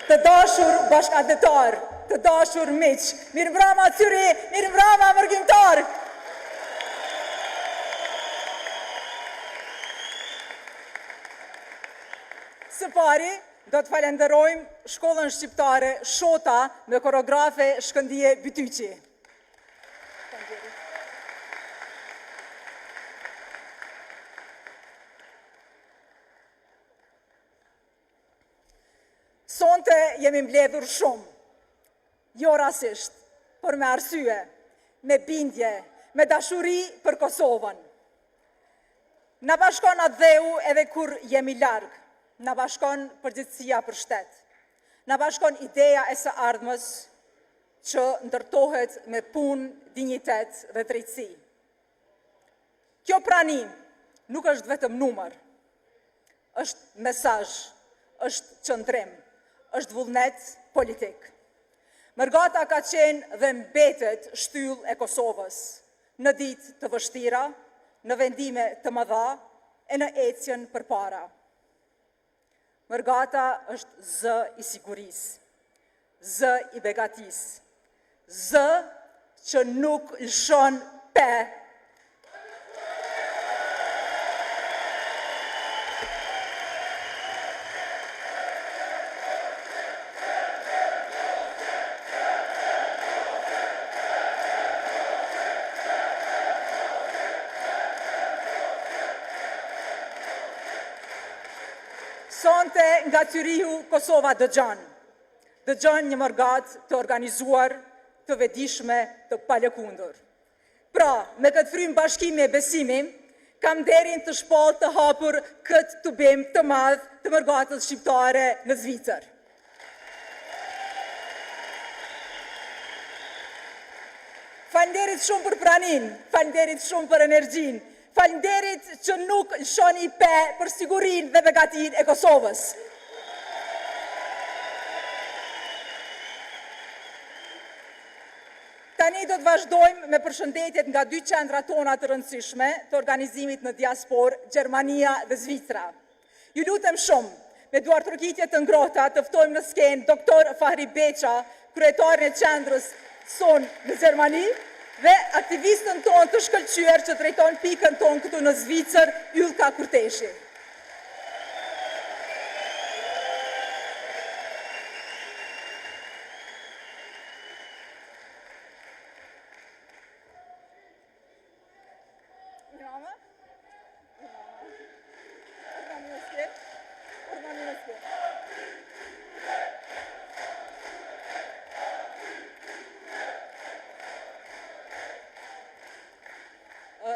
Të dashur bashkëanëtar, të dashur miq, mirëmbrëma atyre, mirëmbrëma mërgjimtar. Së pari, do të falenderojmë Shkollën Shqiptare Shota me koreografe Shkëndije Bytyqi. Sonte jemi mbledhur shumë, jo rasisht, por me arsye, me bindje, me dashuri për Kosovën. Na bashkon atë dheu edhe kur jemi larg, na bashkon përgjegjësia për shtet, na bashkon ideja e së ardhmës që ndërtohet me punë, dinjitet dhe drejtësi. Kjo prani nuk është vetëm numër, është mesazh, është qëndrim, është vullnet politik. Mërgata ka qenë dhe mbetet shtyllë e Kosovës, në ditë të vështira, në vendime të mëdha e në ecjen përpara. Mërgata është zë i sigurisë, zë i begatisë, zë që nuk lëshon pe. Sonte nga Tyriu, Kosova dëgjon një mërgat të organizuar, të vedishme, të palëkundur. Pra, me këtë frymë bashkimi e besimi, kam derin të shpall të hapur këtë tubim të madh të mërgatës shqiptare në Zvicër. Falenderit shumë për pranin, falenderit shumë për energjin, falenderit që nuk lëshoni pe për sigurin dhe begatin e Kosovës. Tani do të vazhdojmë me përshëndetjet nga dy qendra tona të rëndësishme të organizimit në diaspor, Gjermania dhe Zvicra. Ju lutem shumë, me duartërkitje të ngrohta të ftojmë në skenë Dr. Fahri Beqa, kryetarin e qendrës son në Gjermani, dhe aktivistën tonë të shkëlqyer që drejton pikën tonë këtu në Zvicër, Ylka Kurteshi.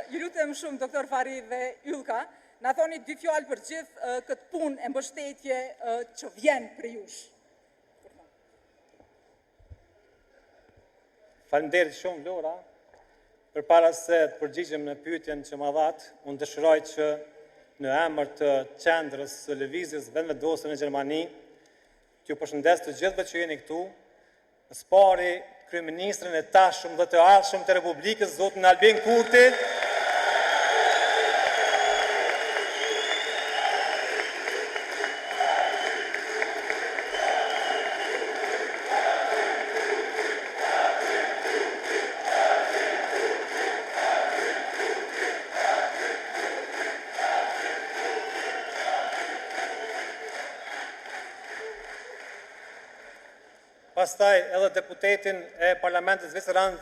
Ju lutem shumë, Dr. Fahri dhe Ylka, na thoni dy fjalë për gjithë këtë punë e mbështetje që vjen për jush. Faleminderit shumë, Lora. Përpara se të përgjigjem në pyetjen që ma dhat, unë dëshiroj që në emër të qendrës së lëvizjes vendvendose në Gjermani, t'ju përshëndes të gjithëve që jeni këtu, në spari kryeministrin e tashëm dhe të ardhshëm të Republikës, zotin Albin Kurti, pastaj edhe deputetin e Parlamentit Zviceranë,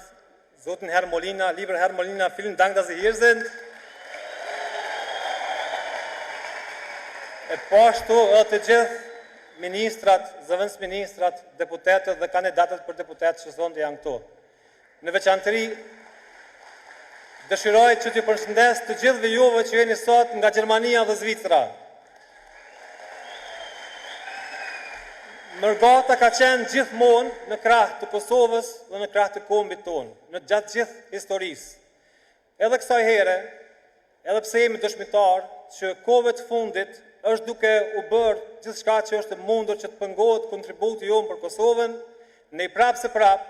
zotin Herr Molina, lieber Herr Molina, vielen Dank, dass Sie hier sind. E po ashtu edhe të gjithë ministrat, zëvendësministrat, deputetët dhe kandidatët për deputet që sonte janë këtu. Në veçantëri, dëshiroj që t'ju përshëndes të gjithëve juve që jeni sot nga Gjermania dhe Zvicra. Mërgata ka qenë gjithmonë në krah të Kosovës dhe në krah të kombit tonë, në gjatë gjithë historisë. Edhe kësaj here, edhe pse jemi dëshmitar që kohëve të fundit është duke u bërë gjithçka që është mundur që të pengohet kontributi jonë për Kosovën, ne prapë se prapë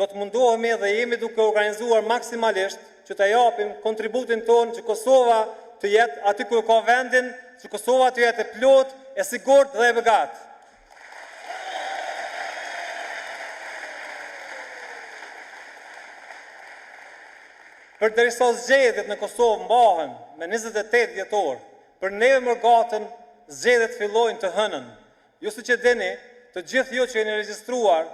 do të mundohemi dhe jemi duke organizuar maksimalisht që të japim kontributin tonë që Kosova të jetë aty ku ka vendin, që Kosova të jetë e plot, e sigurt dhe e begatë. Përderisa zgjedhjet në Kosovë mbahen me 28 dhjetor, për neve mërgatën zgjedhjet fillojnë të hënën. Ju siç e dini, të gjithë ju që jeni regjistruar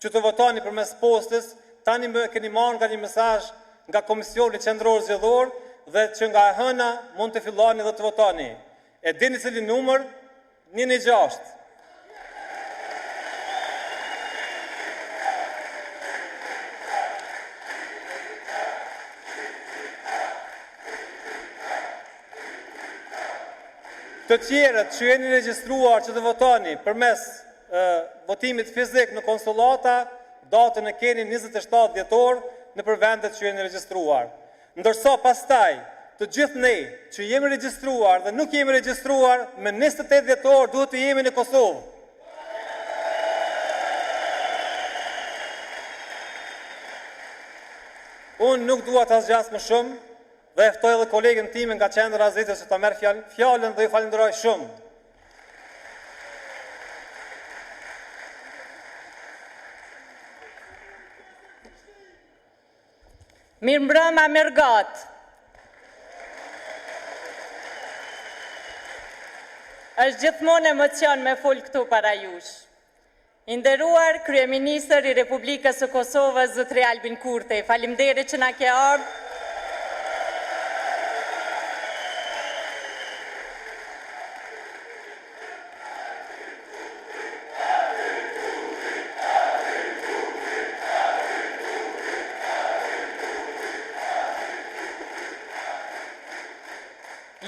që të votoni përmes postës, tani më keni marrë nga një mesazh nga Komisioni Qendror Zgjedhor dhe që nga e hëna mund të filloni dhe të votoni. E dini cili numër? 116. Të tjerët që jeni regjistruar që të votoni përmes votimit fizik në konsulata, datën e keni 27 dhjetor në për vendet që jeni regjistruar. Ndërsa pastaj, të gjithë ne që jemi regjistruar dhe nuk jemi regjistruar, me 28 dhjetor duhet të jemi në Kosovë. Unë nuk dua të asgjas më shumë, dhe eftoj edhe kolegën time nga qendra azitës që ta merë fjallën dhe ju falenderoj shumë. Mirëmbrëma Mirgat. Është gjithmonë emocion me fol këtu para jush. I nderuar Kryeministër i Republikës së Kosovës, Zotri Albin Kurti, faleminderit që na ke ardhur.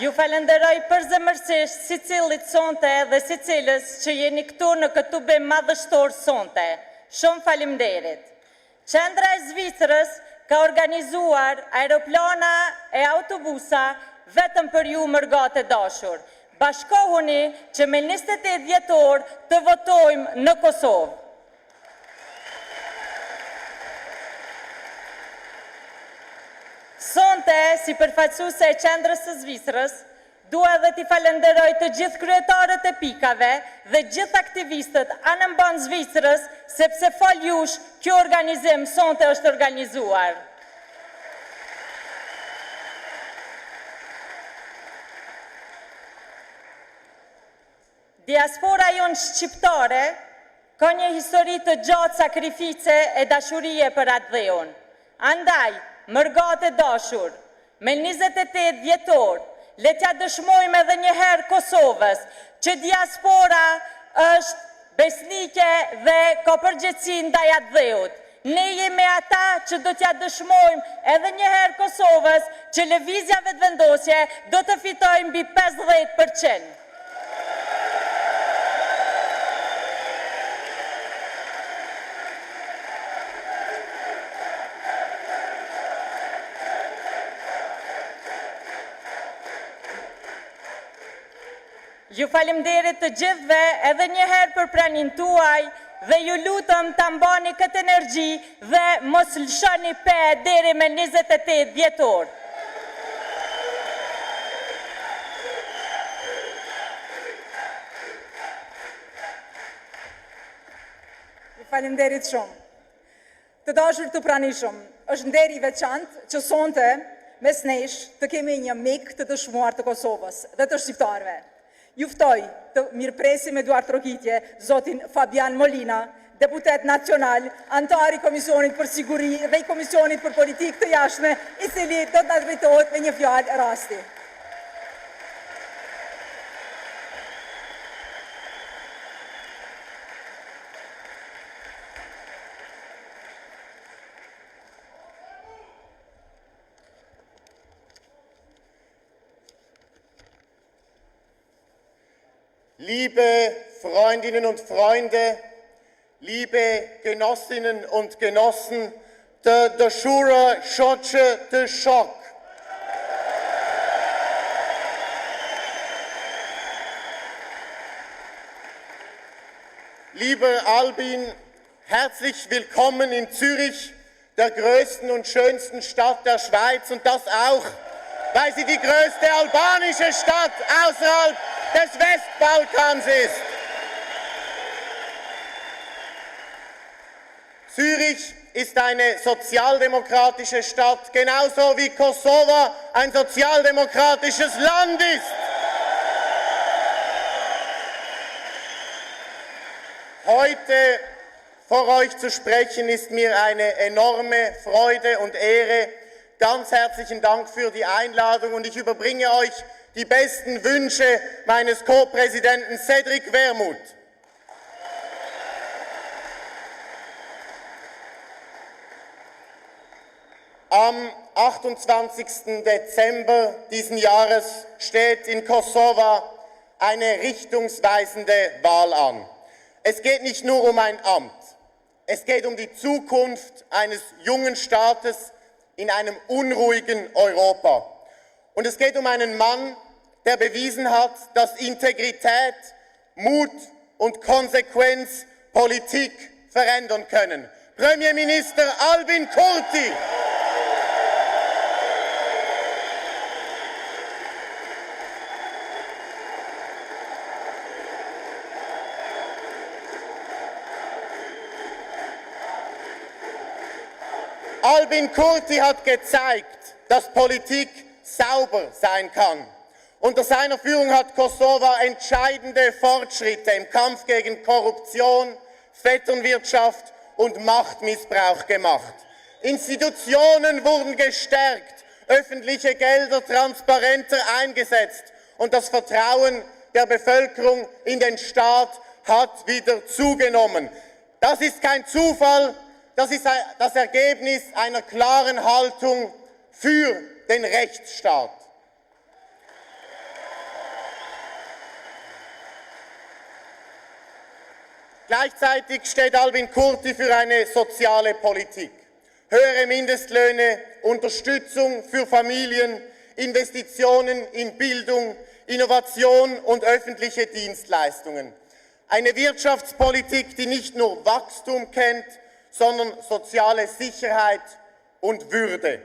Ju falenderoj përzemërsisht si cilit sonte dhe si cilës që jeni këtu në këtë bim madhështor sonte. Shumë faleminderit. Qendra e Zvicrës ka organizuar aeroplana e autobusa vetëm për ju mërgat e dashur. Bashkohuni që me 28 dhjetor të votojmë në Kosovë. Sonte, si përfaqësuese e qendrës së Zvicrës, dua dhe t'i falenderoj të gjithë kryetarët e pikave dhe gjithë aktivistët anëmban Zvicrës, sepse fal jush, kjo organizim sonte është organizuar. Diaspora jonë shqiptare ka një histori të gjatë sakrifice e dashurie për atë dheun. Andaj, mërgat e dashur, me 28 dhjetor, le t'ja dëshmojmë edhe një herë Kosovës, që diaspora është besnike dhe ka përgjegjësi ndaj atë dheut. Ne jemi ata që do t'ja dëshmojmë edhe një herë Kosovës, që lëvizja vetëvendosje do të fitojmë mbi 50%. Ju falemderit të gjithve edhe njëherë për pranin tuaj dhe ju lutëm të mbani këtë energji dhe mos lëshoni pe deri me 28 dhjetor. Ju falemderit shumë. Të dashur të pranishëm, është nderi veçantë që sonte mes nesh të kemi një mik të dëshmuar të Kosovës dhe të shqiptarve. Juftoj të mirëpresim me duart trokitje zotin Fabian Molina, deputet nacional, antar i Komisionit për Siguri dhe i Komisionit për Politikë të Jashtme, i cili do të na drejtohet me një fjalë rasti. Liebe Freundinnen und Freunde, liebe Genossinnen und Genossen, të dëshura shoqe të shok. Lieber Albin, herzlich willkommen in Zürich, der größten und schönsten Stadt der Schweiz, und das auch, weil sie die größte albanische Stadt außerhalb des Westbalkans ist. Zürich ist eine sozialdemokratische Stadt, genauso wie Kosovo ein sozialdemokratisches Land ist. Heute vor euch zu sprechen, ist mir eine enorme Freude und Ehre. Ganz herzlichen Dank für die Einladung und ich überbringe euch die besten Wünsche meines Co-Präsidenten Cedric Wermuth. Am 28. Dezember diesen Jahres steht in Kosovo eine richtungsweisende Wahl an. Es geht nicht nur um ein Amt, es geht um die Zukunft eines jungen Staates in einem unruhigen Europa. Und es geht um einen Mann, der bewiesen hat, dass Integrität, Mut und Konsequenz Politik verändern können. Premierminister Albin Kurti. Albin Kurti hat gezeigt, dass Politik sauber sein kann. Unter seiner Führung hat Kosovo entscheidende Fortschritte im Kampf gegen Korruption, Vetternwirtschaft und Machtmissbrauch gemacht. Institutionen wurden gestärkt, öffentliche Gelder transparenter eingesetzt und das Vertrauen der Bevölkerung in den Staat hat wieder zugenommen. Das ist kein Zufall. Das ist das Ergebnis einer klaren Haltung für den Rechtsstaat. Gleichzeitig steht Albin Kurti für eine soziale Politik. Höhere Mindestlöhne, Unterstützung für Familien, Investitionen in Bildung, Innovation und öffentliche Dienstleistungen. Eine Wirtschaftspolitik, die nicht nur Wachstum kennt, sondern soziale Sicherheit und Würde.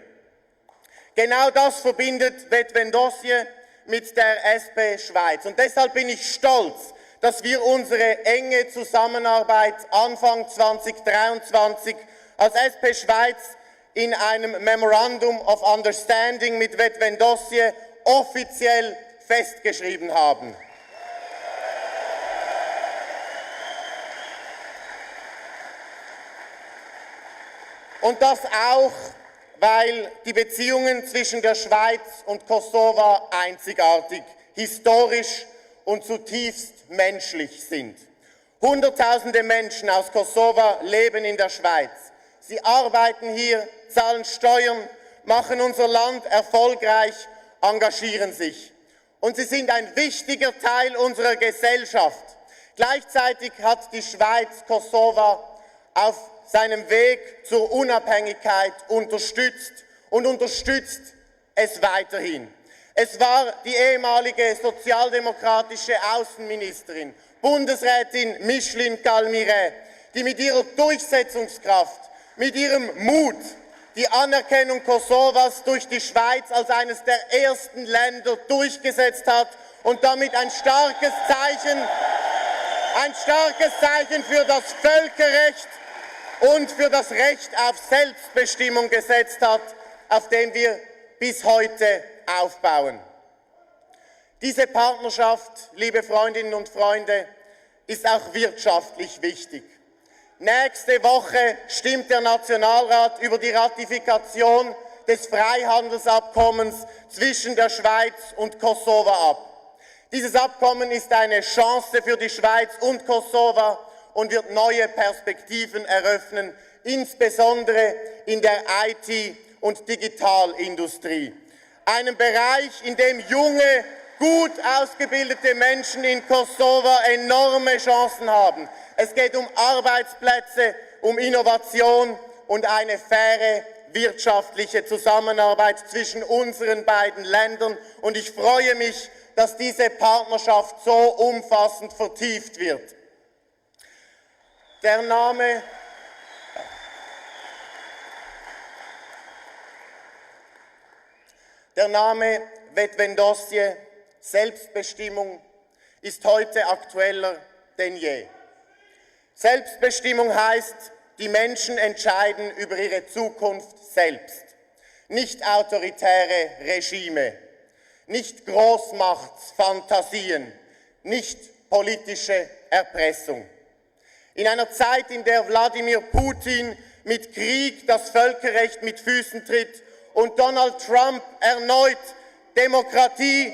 Genau das verbindet Vetëvendosje mit der SP Schweiz. Und deshalb bin ich stolz, dass wir unsere enge Zusammenarbeit Anfang 2023 als SP Schweiz in einem Memorandum of Understanding mit Vetëvendosje offiziell festgeschrieben haben. Und das auch, weil die Beziehungen zwischen der Schweiz und Kosovo einzigartig, historisch und zutiefst menschlich sind. Hunderttausende Menschen aus Kosovo leben in der Schweiz. Sie arbeiten hier, zahlen Steuern, machen unser Land erfolgreich, engagieren sich. Und sie sind ein wichtiger Teil unserer Gesellschaft. Gleichzeitig hat die Schweiz Kosovo auf seinem Weg zur Unabhängigkeit unterstützt und unterstützt es weiterhin. Es war die ehemalige sozialdemokratische Außenministerin, Bundesrätin Micheline Calmire, die mit ihrer Durchsetzungskraft, mit ihrem Mut die Anerkennung Kosovos durch die Schweiz als eines der ersten Länder durchgesetzt hat und damit ein starkes Zeichen für das Völkerrecht und für das Recht auf Selbstbestimmung gesetzt hat, auf dem wir bis heute aufbauen. Diese Partnerschaft, liebe Freundinnen und Freunde, ist auch wirtschaftlich wichtig. Nächste Woche stimmt der Nationalrat über die Ratifikation des Freihandelsabkommens zwischen der Schweiz und Kosovo ab. Dieses Abkommen ist eine Chance für die Schweiz und Kosovo und wird neue Perspektiven eröffnen, insbesondere in der IT- und Digitalindustrie. Einem Bereich, in dem junge, gut ausgebildete Menschen in Kosovo enorme Chancen haben. Es geht um Arbeitsplätze, um Innovation und eine faire wirtschaftliche Zusammenarbeit zwischen unseren beiden Ländern. Und ich freue mich, dass diese Partnerschaft so umfassend vertieft wird. Der Name Vetëvendosje, Selbstbestimmung, ist heute aktueller denn je. Selbstbestimmung heißt, Die Menschen entscheiden über ihre Zukunft selbst. Nicht autoritäre Regime, nicht Großmachtsfantasien, nicht politische Erpressung. In einer Zeit, in der Wladimir Putin mit Krieg das Völkerrecht mit Füßen tritt und Donald Trump erneut Demokratie,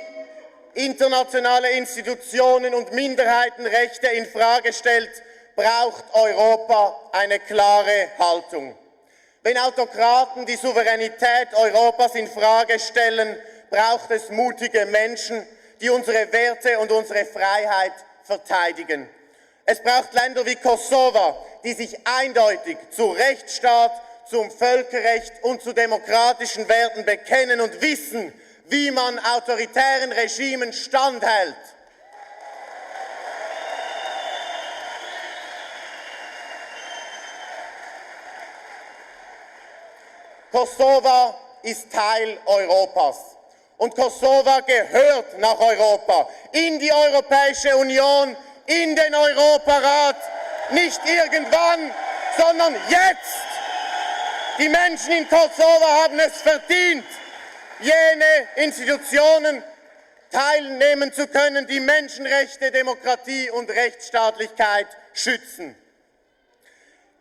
internationale Institutionen und Minderheitenrechte in Frage stellt, braucht Europa eine klare Haltung. Wenn Autokraten die Souveränität Europas in Frage stellen, braucht es mutige Menschen, die unsere Werte und unsere Freiheit verteidigen. Es braucht Länder wie Kosovo, die sich eindeutig zu Rechtsstaat, zum Völkerrecht und zu demokratischen Werten bekennen und wissen, wie man autoritären Regimen standhält. Kosovo ist Teil Europas und Kosovo gehört nach Europa, in die Europäische Union, in den Europarat, nicht irgendwann, sondern jetzt. Die Menschen in Kosovo haben es verdient, jene Institutionen teilnehmen zu können, die Menschenrechte, Demokratie und Rechtsstaatlichkeit schützen.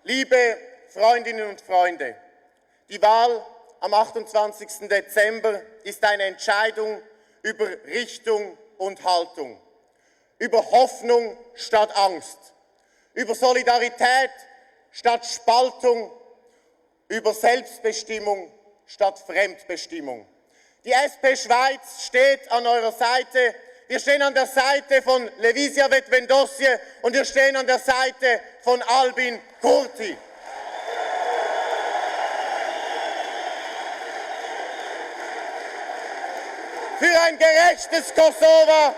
Liebe Freundinnen und Freunde, die Wahl am 28. Dezember ist eine Entscheidung über Richtung und Haltung, über Hoffnung statt Angst, über Solidarität statt Spaltung, über Selbstbestimmung statt Fremdbestimmung. Die SP Schweiz steht an eurer Seite. Wir stehen an der Seite von Levizia Vetvendosje und wir stehen an der Seite von Albin Kurti. Für ein gerechtes Kosovo,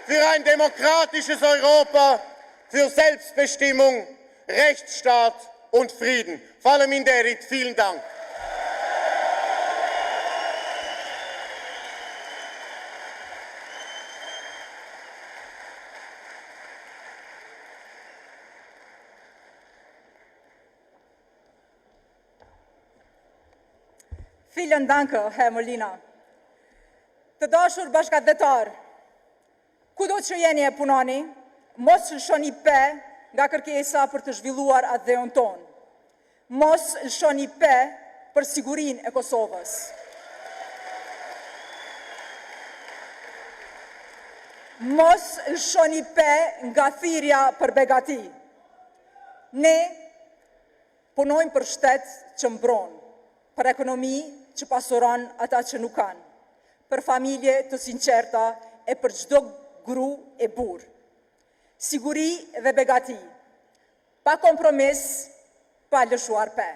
für ein demokratisches Europa, für Selbstbestimmung, Rechtsstaat und Frieden. Faleminderit, vielen Dank. Vielen Dank, Herr Molina. Të dashur bashkëdhetar, kudo që jeni e punoni, mos lëshoni pe nga kërkesa për të zhvilluar atë dheun tonë. Mos lëshoni pe për sigurinë e Kosovës. Mos lëshoni pe nga thirrja për begati. Ne punojmë për shtet që mbron, për ekonomi që pasuron ata që nuk kanë, për familje të sinqerta e për çdo gru e burr. Siguri dhe begati, pa kompromis, pa lëshuar pe.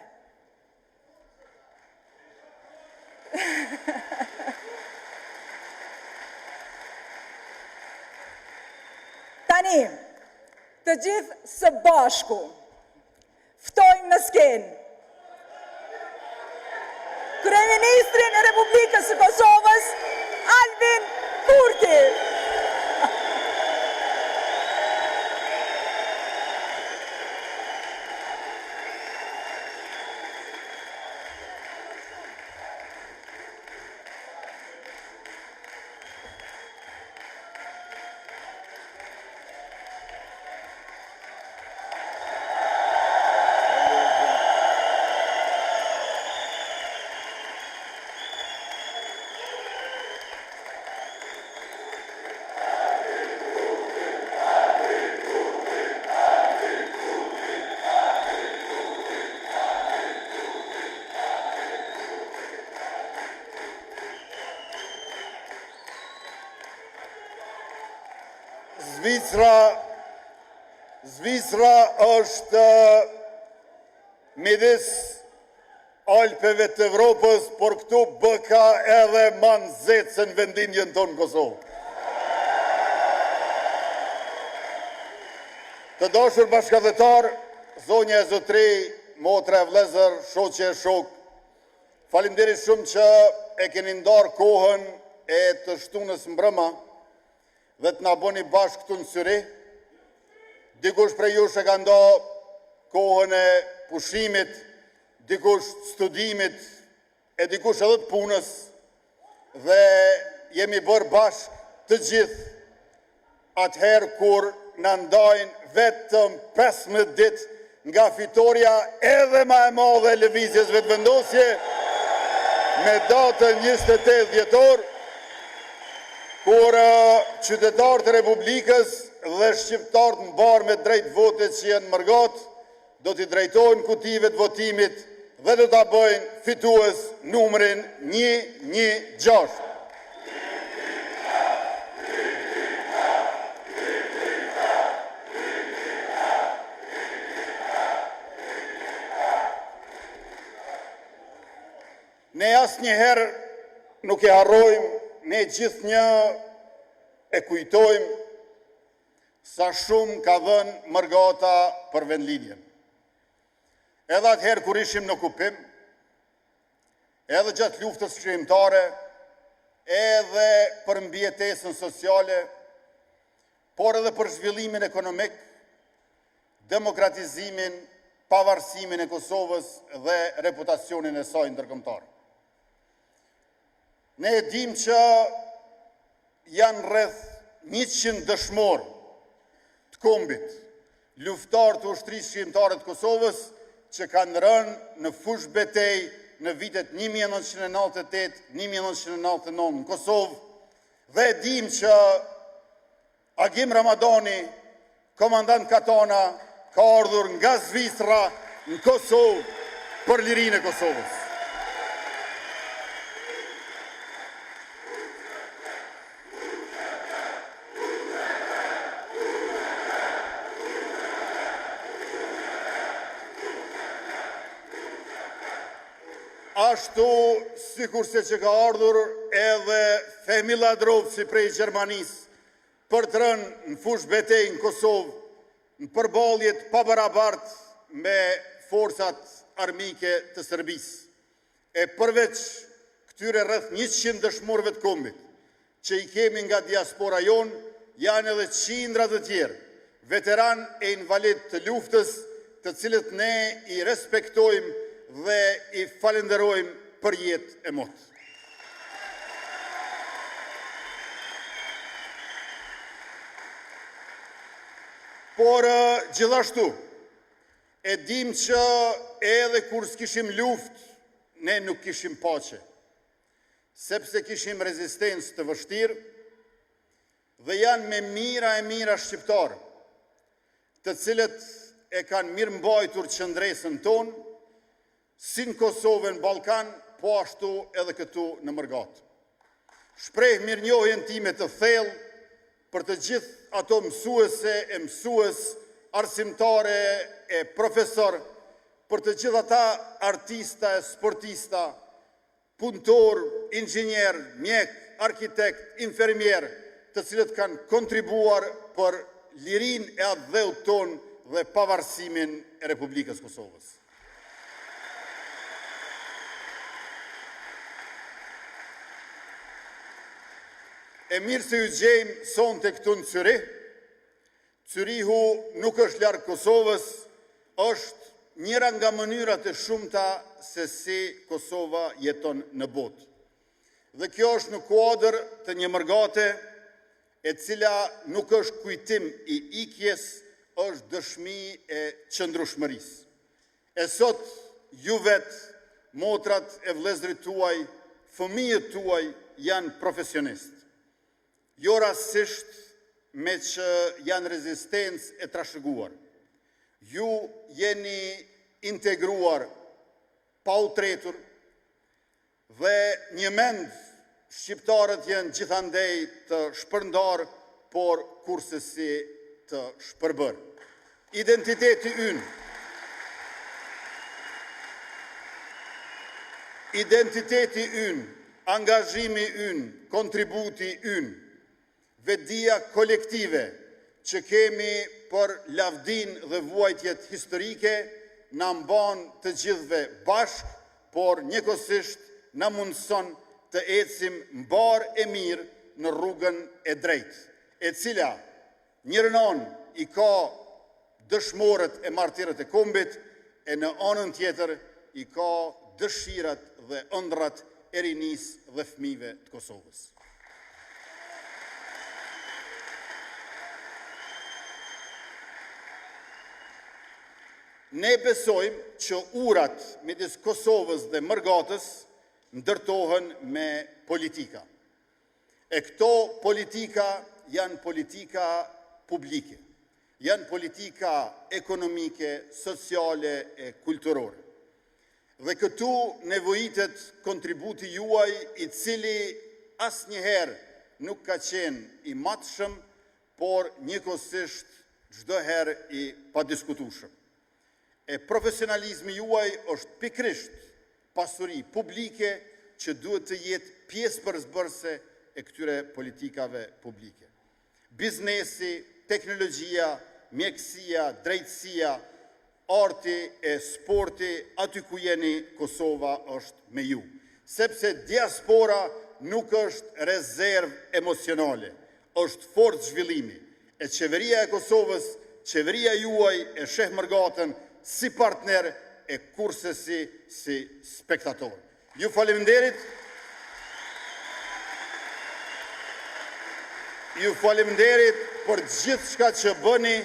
Tani, të gjithë së bashku, ftojmë në skenë Kryeministrin e Republikës së Kosovës, Albin Kurti. Zvicra është midis Alpeve të Evropës, por këtu bëka edhe ma nëzetë se në vendinjën tonë Kosovë. Të dashur bashkëdhetar, zonja e zotri, motra e vlezër, shoqe e shok, faleminderit shumë që e keni ndarë kohën e të shtunës mbrëma dhe të na bëni bashkë këtu në syri. Dikush prej jush e ka nda kohën e pushimit, dikush studimit, e dikush edhe të punës, dhe jemi bërë bashkë të gjithë atëherë kur në ndajnë vetëm 15 ditë nga fitoria edhe ma e madhe e lëvizjes vetëvendosje me datën 28 dhjetor, kur qytetarët e Republikës dhe shqiptarët në barë me drejt votet që janë mërgat, do t'i drejtojnë kutive të votimit dhe do t'a bëjnë fitues numrin 116. Ne asë njëherë nuk e harrojmë, ne gjithë një e kujtojmë sa shumë ka dhënë Mërgata për vendlindjen. Edhe atëherë kur ishim në okupim, edhe gjatë luftës shkrimtare, edhe për mbijetesën sociale, por edhe për zhvillimin ekonomik, demokratizimin, pavarësimin e Kosovës dhe reputacionin e saj ndërkombëtar. Ne e dim që janë rreth 100 dëshmor të kombit, luftar të ushtrisë shqiptare të Kosovës, që kanë rënë në fush betej në vitet 1998-1999 në Kosovë, dhe e dim që Agim Ramadani, komandant Katana, ka ardhur nga Zvicra në Kosovë për lirinë e Kosovës. Ashtu, si kurse që ka ardhur edhe Fehmi Ladrovci prej Gjermanisë për të rënë në fush betej në Kosovë, në përballjet pabarabartë me forcat armike të Serbisë. E përveç këtyre rreth 100 dëshmorëve të kombit, që i kemi nga diaspora jonë, janë edhe qindra të tjerë, veteran e invalid të luftës, të cilët ne i respektojmë dhe i falenderojmë për jetë e motë. Por gjithashtu, e dim që edhe kur s'kishim luft, ne nuk kishim paqe, sepse kishim rezistencë të vështirë dhe janë me mira e mira shqiptarë, të cilët e kanë mirë mbajtur qëndresën tonë, si në Kosovë në Balkan, po ashtu edhe këtu në Mërgat. Shpreh mirënjohjen time të thellë për të gjithë ato mësuese e mësues, arsimtare e profesor, për të gjithë ata artista e sportista, punëtor, inxhinier, mjek, arkitekt, infermier, të cilët kanë kontribuar për lirinë e atë dheut tonë dhe pavarësimin e Republikës Kosovës. E mirë se ju gjejmë sonte këtu në Cyri. Cyrihu nuk është larg Kosovës, është njëra nga mënyrat e shumta se si Kosova jeton në botë. Dhe kjo është në kuadër të një Mërgate, e cila nuk është kujtim i ikjes, është dëshmi e qëndrueshmërisë. E sot ju vetë, motrat e vëllezërit tuaj, fëmijët tuaj janë profesionistë. Jo rastësisht me që janë rezistencë e trashëguar. Ju jeni integruar, pa u tretur, dhe një mend shqiptarët janë gjithandej të shpërndar, por kurse të shpërbër. Identiteti ynë, angazhimi ynë, kontributi ynë, vetdia kolektive që kemi për lavdin dhe vuajtjet historike, na mban të gjithve bashkë, por njëkohësisht na mundson të ecim mbar e mirë në rrugën e drejtë, e cila njërënon i ka dëshmorët e martirët e kombit, e në anën tjetër i ka dëshirat dhe ëndrat e rinisë dhe fëmijëve të Kosovës. Ne besojmë që urat midis Kosovës dhe Mërgatës ndërtohen me politika. E këto politika janë politika publike, janë politika ekonomike, sociale e kulturore. Dhe këtu nevojitet kontributi juaj i cili asnjëherë nuk ka qenë i matshëm, por njëkohësisht çdo herë i padiskutueshëm. E profesionalizmi juaj është pikrisht pasuri publike që duhet të jetë pjesë përzbërëse e këtyre politikave publike. Biznesi, teknologjia, mjekësia, drejtësia, arti e sporti, aty ku jeni Kosova është me ju. Sepse diaspora nuk është rezervë emocionale, është forcë zhvillimi. E qeveria e Kosovës, qeveria juaj e sheh Mërgatën si partner e kursesi si spektator. Ju faleminderit. Ju faleminderit për gjithë shka që bëni,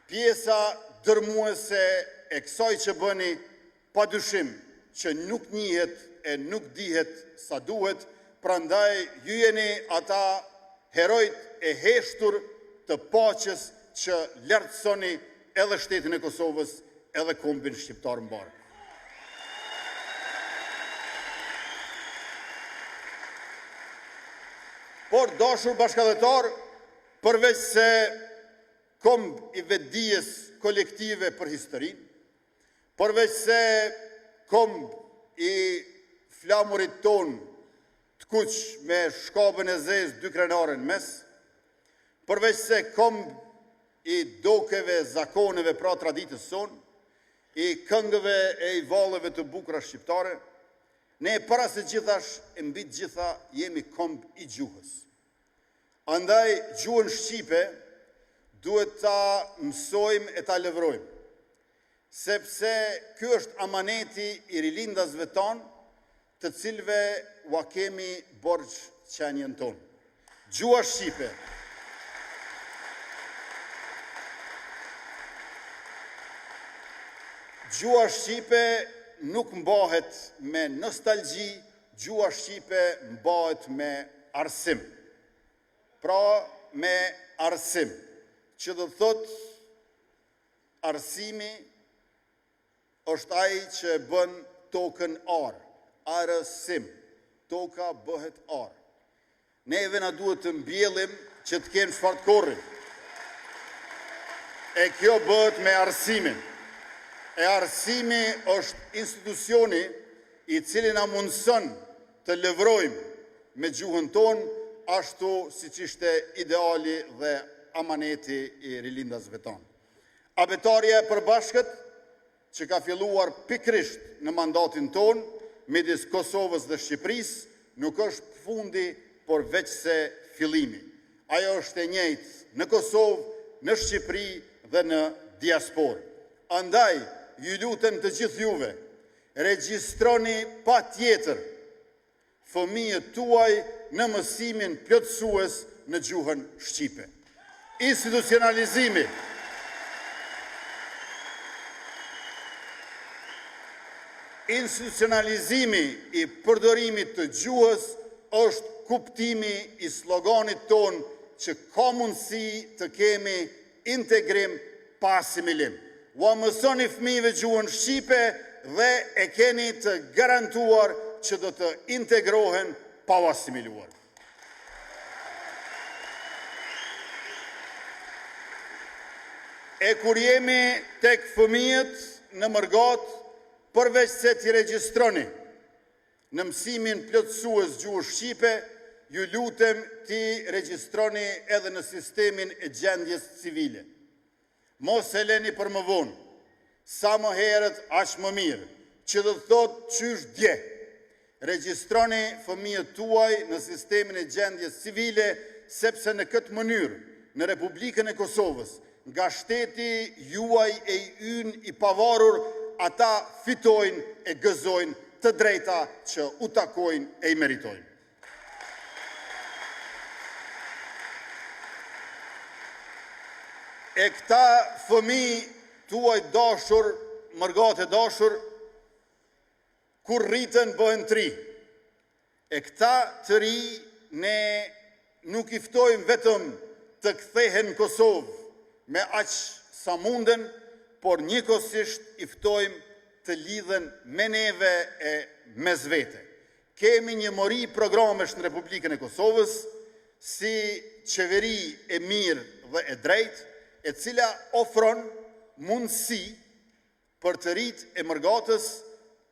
pjesa dërmuese e kësaj që bëni, pa dyshim që nuk njihet e nuk dihet sa duhet, prandaj ju jeni ata herojt e heshtur të paqes që lartësoni edhe shtetin e Kosovës, edhe kombin shqiptar mbar. Por, dashur bashkëdhetar, përveç se komb i vetdijes kolektive për historinë, përveç se komb i flamurit ton të kuq me shkabën e zezë 2 krenare në mes, përveç se komb i dokeve, zakoneve pra traditës sonë, i këngëve e i vallëve të bukura shqiptare, ne para se gjithash e mbi të gjitha jemi komb i gjuhës. Andaj gjuhën shqipe duhet ta mësojmë e ta levrojmë, sepse ky është amaneti i rilindasve tonë, të cilve ua kemi borxh qenjen tonë. Gjuha shqipe Gjuha shqipe nuk mbahet me nostalgji, gjuha shqipe mbahet me arsim. Pra me arsim, që do thot arsimi është ai që bën tokën arë, arësim, toka bëhet arë. Neve na duhet të mbjellim që të kemë çfarë të korrim. E kjo bëhet me arsimin. E arsimi është institucioni i cili na mundson të levrojmë me gjuhën tonë, ashtu si që ishte ideali dhe amaneti i rilindasve tonë. Abetarja e përbashkët, që ka filluar pikrisht në mandatin tonë, midis Kosovës dhe Shqipërisë, nuk është fundi, por veç se fillimi. Ajo është e njëjtë në Kosovë, në Shqipëri dhe në diasporë. Andaj, ju lutem të gjithë juve, regjistroni pa tjetër fëmijët tuaj në mësimin plotësues në gjuhën shqipe. Institucionalizimi i përdorimit të gjuhës është kuptimi i sloganit ton që ka mundësi të kemi integrim pa asimilim. Ua mësoni fëmijëve gjuhën shqipe dhe e keni të garantuar që do të integrohen pa u asimiluar. E kur jemi tek fëmijët në Mërgat, përveç se t'i regjistroni në mësimin plotësues gjuhës shqipe, ju lutem t'i regjistroni edhe në sistemin e gjendjes civile. Mos e leni për më vonë, sa më herët aq më mirë, që do të thotë qysh dje. Regjistroni fëmijët tuaj në sistemin e gjendjes civile, sepse në këtë mënyrë, në Republikën e Kosovës, nga shteti juaj e ynë i pavarur, ata fitojnë e gëzojnë të drejta që u takojnë e i meritojnë. E këta fëmi tuaj dashur, mërgate dashur, kur rritën bëhen tri. E këta të ri ne nuk i ftojmë vetëm të kthehen në Kosovë me aq sa munden, por njëkohësisht i ftojmë të lidhen me neve e me zvete. Kemi një mori programesh në Republikën e Kosovës, si qeveri e mirë dhe e drejtë, e cila ofron mundësi për të rit e mërgatës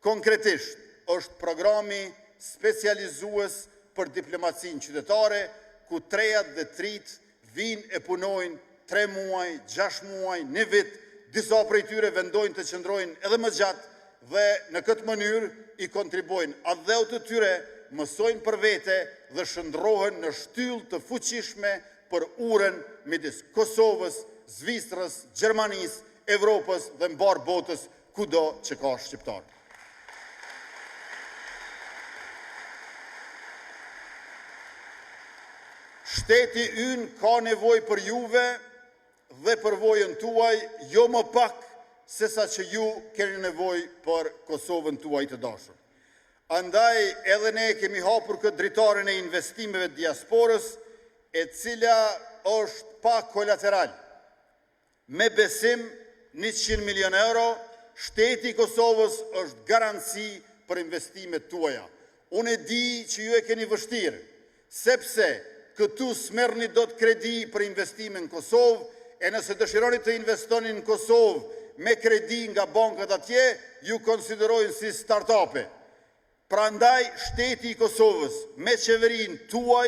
konkretisht. Është programi specializues për diplomacin qytetare, ku trejat dhe trit vinë e punojnë 3 muaj, 6 muaj, 1 vit, disa prej tyre vendojnë të qëndrojnë edhe më gjatë dhe në këtë mënyrë i kontribojnë. Adheut të tyre mësojnë për vete dhe shëndrohen në shtyllë të fuqishme për urën midis Kosovës, Zvicrës, Gjermanisë, Evropës dhe mbar botës kudo që ka shqiptarë. Shteti ynë ka nevoj për juve dhe për vojën tuaj, jo më pak se sa që ju keni nevoj për Kosovën tuaj të dashur. Andaj edhe ne kemi hapur këtë dritarën e investimeve të diasporës, e cila është pa kolateral. Me besim 100 milion euro, shteti i Kosovës është garanci për investimet tuaja. Unë e di që ju e keni vështirë, sepse këtu smerni do të kredi për investime në Kosovë, e nëse dëshironi të investoni në Kosovë me kredi nga bankët atje, ju konsiderojnë si start-upe. Prandaj, shteti i Kosovës me qeverin tuaj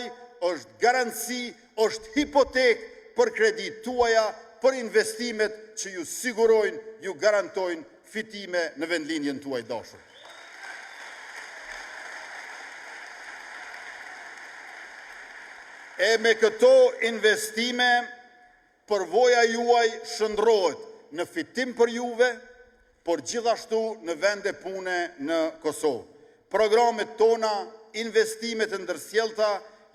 është garanci, është hipotek për kredi tuaja, për investimet që ju sigurojnë, ju garantojnë fitime në vendlinjen tuaj dashur. E me këto investime, përvoja juaj shëndrohet në fitim për juve, por gjithashtu në vende pune në Kosovë. Programet tona, investimet e ndërsjelta,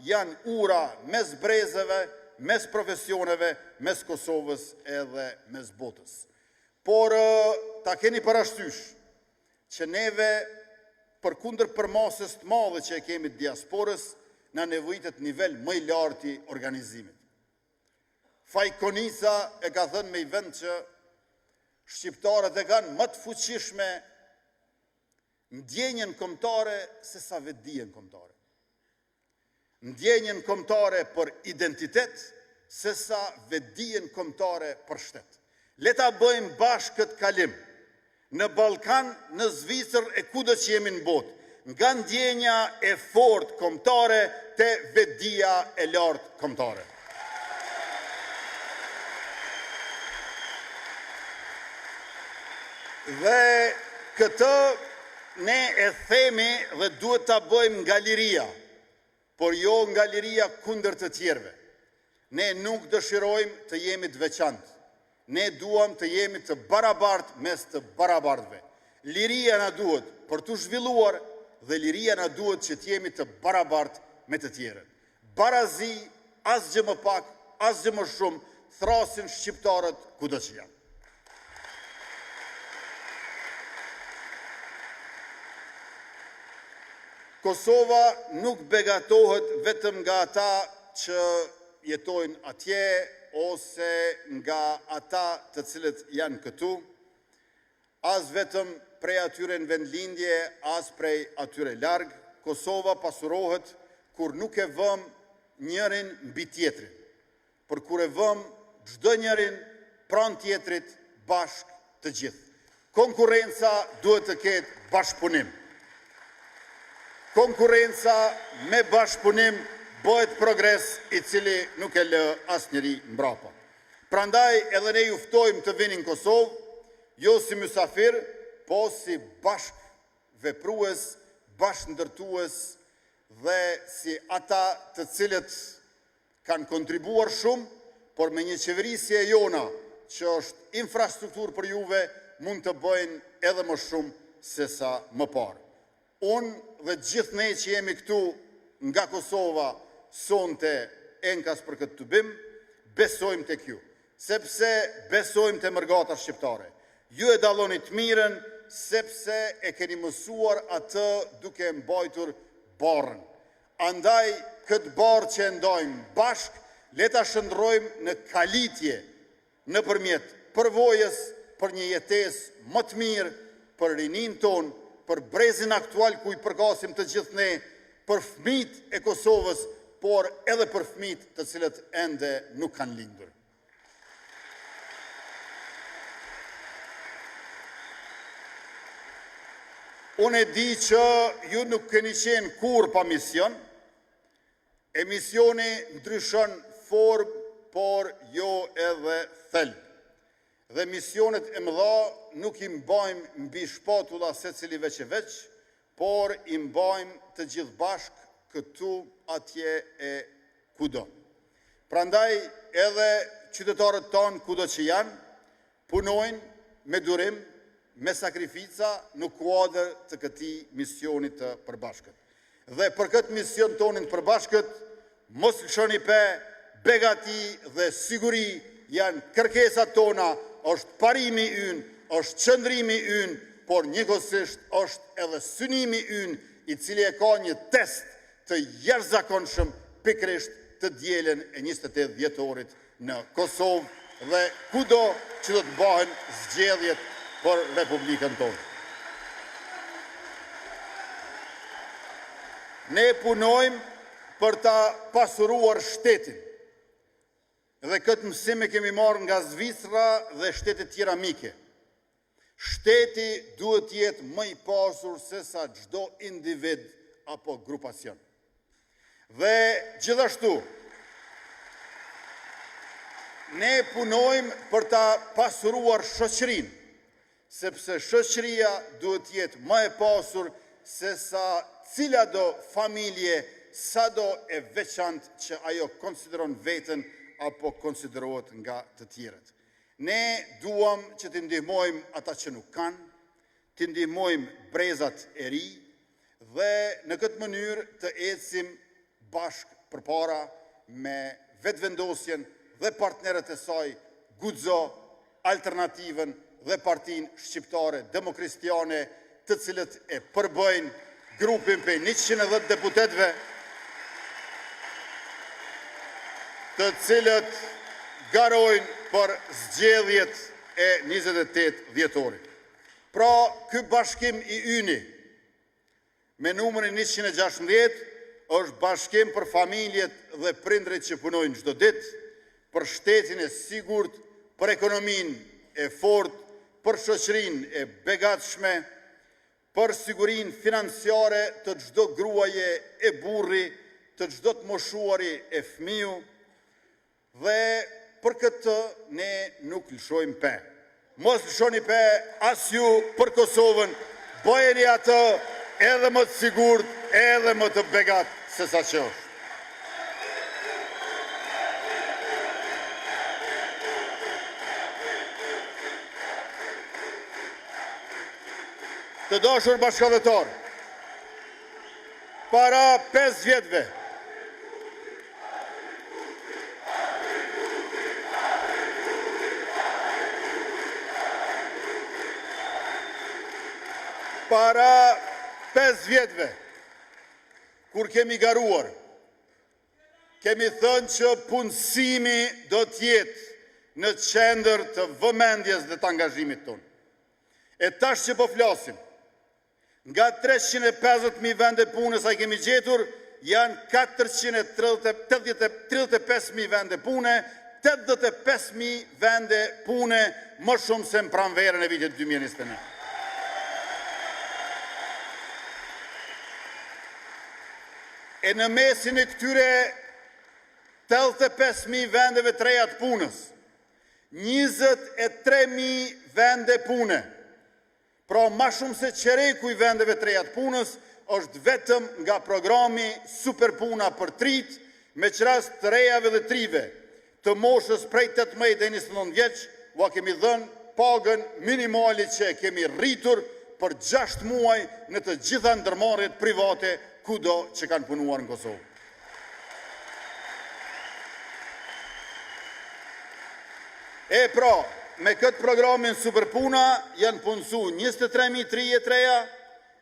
janë ura mes brezeve, mes profesioneve, mes Kosovës edhe mes botës. Por ta keni parasysh që neve, përkundër përmasës të madhe që e kemi të diasporës, në nevojitet nivel më i lartë i organizimit. Fajkonica e ka thënë me i vend që shqiptarët e kanë më të fuqishme ndjenjen kombëtare se sa vetdijen kombëtare. Ndjenjen kombëtare për identitet se sa vetdijen kombëtare për shtet. Le ta bëjmë bashkë këtë kalim në Ballkan, në Zvicër e kudo që jemi në botë, nga ndjenja e fortë kombëtare te vetdia e lartë kombëtare. Dhe këtë ne e themi dhe duhet ta bëjmë nga liria, por jo nga liria kundër të tjerëve. Ne nuk dëshirojmë të jemi të veçantë. Ne duam të jemi të barabartë mes të barabartëve. Liria na duhet për të zhvilluar dhe liria na duhet që të jemi të barabartë me të tjerët. Barazi, asgjë më pak, asgjë më shumë, thrasin shqiptarët kudo që janë. Kosova nuk begatohet vetëm nga ata që jetojnë atje, ose nga ata të cilët janë këtu, as vetëm prej atyre në vendlindje, as prej atyre largë. Kosova pasurohet kur nuk e vëm njërin mbi tjetrin, por kur e vëm çdo njërin pranë tjetrit bashkë të gjithë. Konkurenca duhet të ketë bashkëpunim. Konkurenca me bashkëpunim bëhet progres i cili nuk e lë asnjëri mbrapa. Prandaj edhe ne ju ftojmë të vini në Kosovë, jo si mysafir, po si bashkë veprues, bashkë ndërtues dhe si ata të cilët kanë kontribuar shumë, por me një qeverisje jona që është infrastrukturë për juve mund të bëjnë edhe më shumë se sa më parë. Unë dhe gjithë ne që jemi këtu nga Kosova sonte enkas për këtë të bim, besojmë të kjo, sepse besojmë të mërgata shqiptare. Ju e dalonit mirën, sepse e keni mësuar atë duke mbajtur barën. Andaj, këtë barë që ndojmë bashk, leta shëndrojmë në kalitje, në përmjet përvojës për një jetes më të mirë, për rinin tonë, për brezin aktual ku i përkasim të gjithë ne, për fëmijët e Kosovës, por edhe për fëmijët të cilët ende nuk kanë lindur. Unë e di që ju nuk keni qenë kur pa mision, e misioni ndryshon formë, por jo edhe thelb. Dhe misionet e mëdha nuk i mbajmë mbi shpatula se cili veç e veç, por i mbajmë të gjithë bashk këtu, atje e kudo. Prandaj edhe qytetarët tonë kudo që janë, punojnë me durim, me sakrifica në kuadër të këtij misionit të përbashkët. Dhe për këtë mision tonin të përbashkët, mos lëshoni pe, begati dhe siguri janë kërkesat tona, është parimi ynë, është qëndrimi ynë, por njëkohësisht është edhe synimi ynë, i cili e ka një test të jashtëzakonshëm pikërisht të dielën e 28 dhjetorit në Kosovë dhe kudo që do të bëhen zgjedhjet për Republikën tonë. Ne punojmë për ta pasuruar shtetin. Dhe këtë mësim e kemi marrë nga Zvicra dhe shtetet tjera mike. Shteti duhet jetë më i pasur se sa çdo individ apo grupacion. Dhe gjithashtu, ne punojmë për ta pasuruar shoqërinë, sepse shoqëria duhet jetë më e pasur se sa cila do familje, sa do e veçantë që ajo konsideron veten apo konsiderohet nga të tjerët. Ne duam që të ndihmojmë ata që nuk kanë, të ndihmojmë brezat e ri dhe në këtë mënyrë të ecim bashk përpara me vetëvendosjen dhe partnerët e saj, Guxo, Alternativën dhe Partinë Shqiptare Demokristiane, të cilët e përbëjnë grupin për 110 deputetëve, të cilët garojnë për zgjedhjet e 28 dhjetorit. Pra, ky bashkim i yni me numrin 116 është bashkim për familjet dhe prindrit që punojnë çdo ditë, për shtetin e sigurt, për ekonominë e fortë, për shoqërinë e begatshme, për sigurinë financiare të çdo gruaje e burri, të çdo të moshuari e fëmiu, dhe për këtë ne nuk lëshojmë pe. Mos lëshoni pe as ju për Kosovën, bëjeni atë edhe më të sigurt, edhe më të begat se sa që është. Të dashur bashkëdhetar, para 5 vjetëve, kur kemi garuar, kemi thënë që punësimi do t'jetë në qendër të vëmendjes dhe të angazhimit tonë. E tash që po flasim, nga 350.000 vende pune sa i kemi gjetur, janë 435.000 vende pune, 85.000 vende pune më shumë se në pranverën e vitit 2021. E në mesin e këtyre 85.000 vendeve të reja të punës, 23.000 vende pune, pra ma shumë se qereku i vendeve të reja të punës, është vetëm nga programi Superpuna për trit, me qëras të rejave dhe trive, të moshës prej 18 dhe 29 vjeç, va kemi dhënë pagën minimale që kemi rritur për 6 muaj në të gjitha ndërmarrjet private kudo që kanë punuar në Kosovë. E pra, me këtë programin Superpuna janë punësu 23.033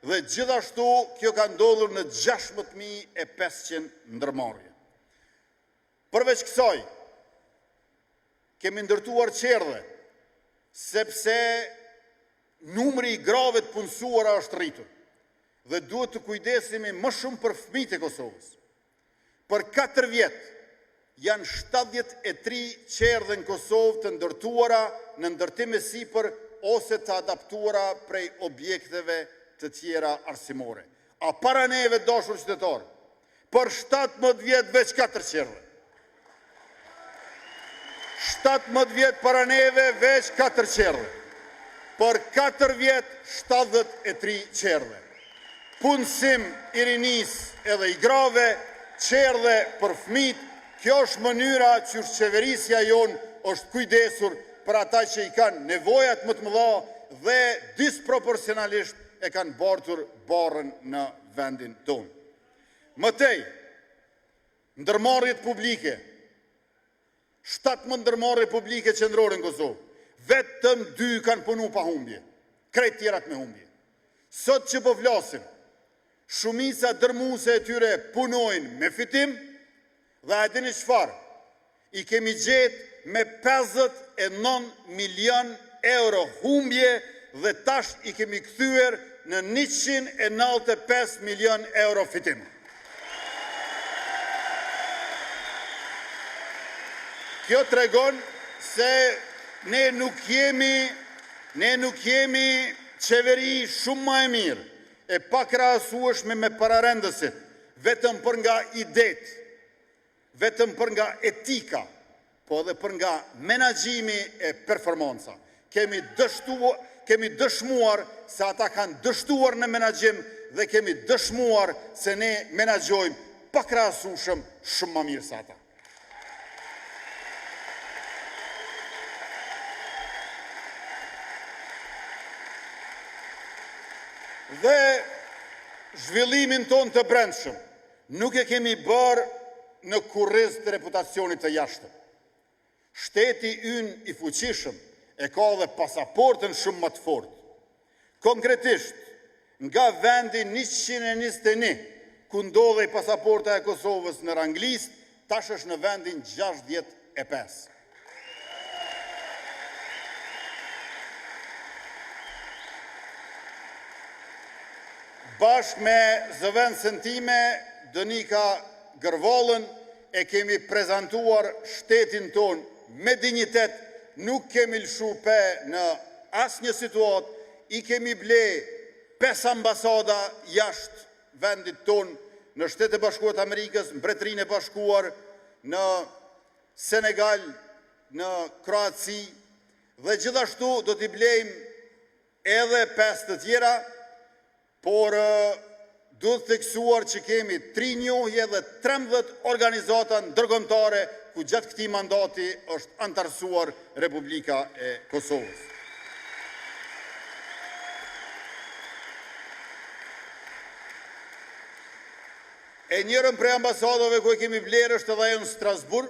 dhe gjithashtu kjo ka ndodhur në 16.500 ndërmarrje. Përveç kësaj, kemi ndërtuar qerdhe, sepse numri I grave të punësuara është rritur dhe duhet të kujdesemi më shumë për fëmijët e Kosovës. Për 4 vjet janë 73 qerdhe në Kosovë të ndërtuara në ndërtim e sipër ose të adaptuara prej objekteve të tjera arsimore. A para neve, dashur qytetarë, për 17 vjet veç 4 qerdhe. 17 vjet para neve veç 4 qerdhe. Për 4 vjet 73 qerdhe. Punësim I rinis edhe I grave, qerdhe për fëmijët. Kjo është mënyra që qeverisja jonë është kujdesur për ata që I kanë nevojat më të mëdha dhe disproporcionalisht e kanë bartur barën në vendin tonë. Mëtej, ndërmarrjet publike, 17 ndërmarrje publike qendrore në Kosovë, vetëm 2 kanë punu pa humbje, krejt tjerat me humbje. Sot që po flasim, shumica dërmuese e tyre punojnë me fitim dhe a dini çfarë? I kemi gjetë me 59 milion euro humbje dhe tash I kemi kthyer në 195 milion euro fitim. Kjo tregon se ne nuk jemi qeveri shumë më e mirë e pa krahasueshme me pararendësit, vetëm për nga idet, vetëm për nga etika, po edhe për nga menaxhimi e performanca. Kemi dëshmuar se ata kanë dështuar në menaxhim dhe kemi dëshmuar se ne menaxhojmë pa krahasueshëm shumë më mirë se ata. Dhe zhvillimin ton të brendshëm nuk e kemi bërë në kurriz të reputacionit të jashtëm. Shteti ynë I fuqishëm e ka dhe pasaportën shumë më të fortë. Konkretisht, nga vendi 121 ku ndodhej pasaporta e Kosovës në ranglistë, tash është në vendin 65. Bashkë me zëvendësën time, Donika Gërvallën, e kemi prezentuar shtetin ton me dignitet, nuk kemi lëshu pe në asnjë situatë, I kemi ble 5 ambasada jashtë vendit ton, në Shtetet e Bashkuara të Amerikës, në Mbretërinë e Bashkuar, në Senegal, në Kroaci, dhe gjithashtu do t'i blejmë edhe 5 të tjera, por duhet theksuar që kemi 3 njohje dhe 13 organizata ndërkombëtare ku gjatë këtij mandati është antarësuar Republika e Kosovës. E njërën prej ambasadove ku e kemi blerë është edhe ajo në Strasburg,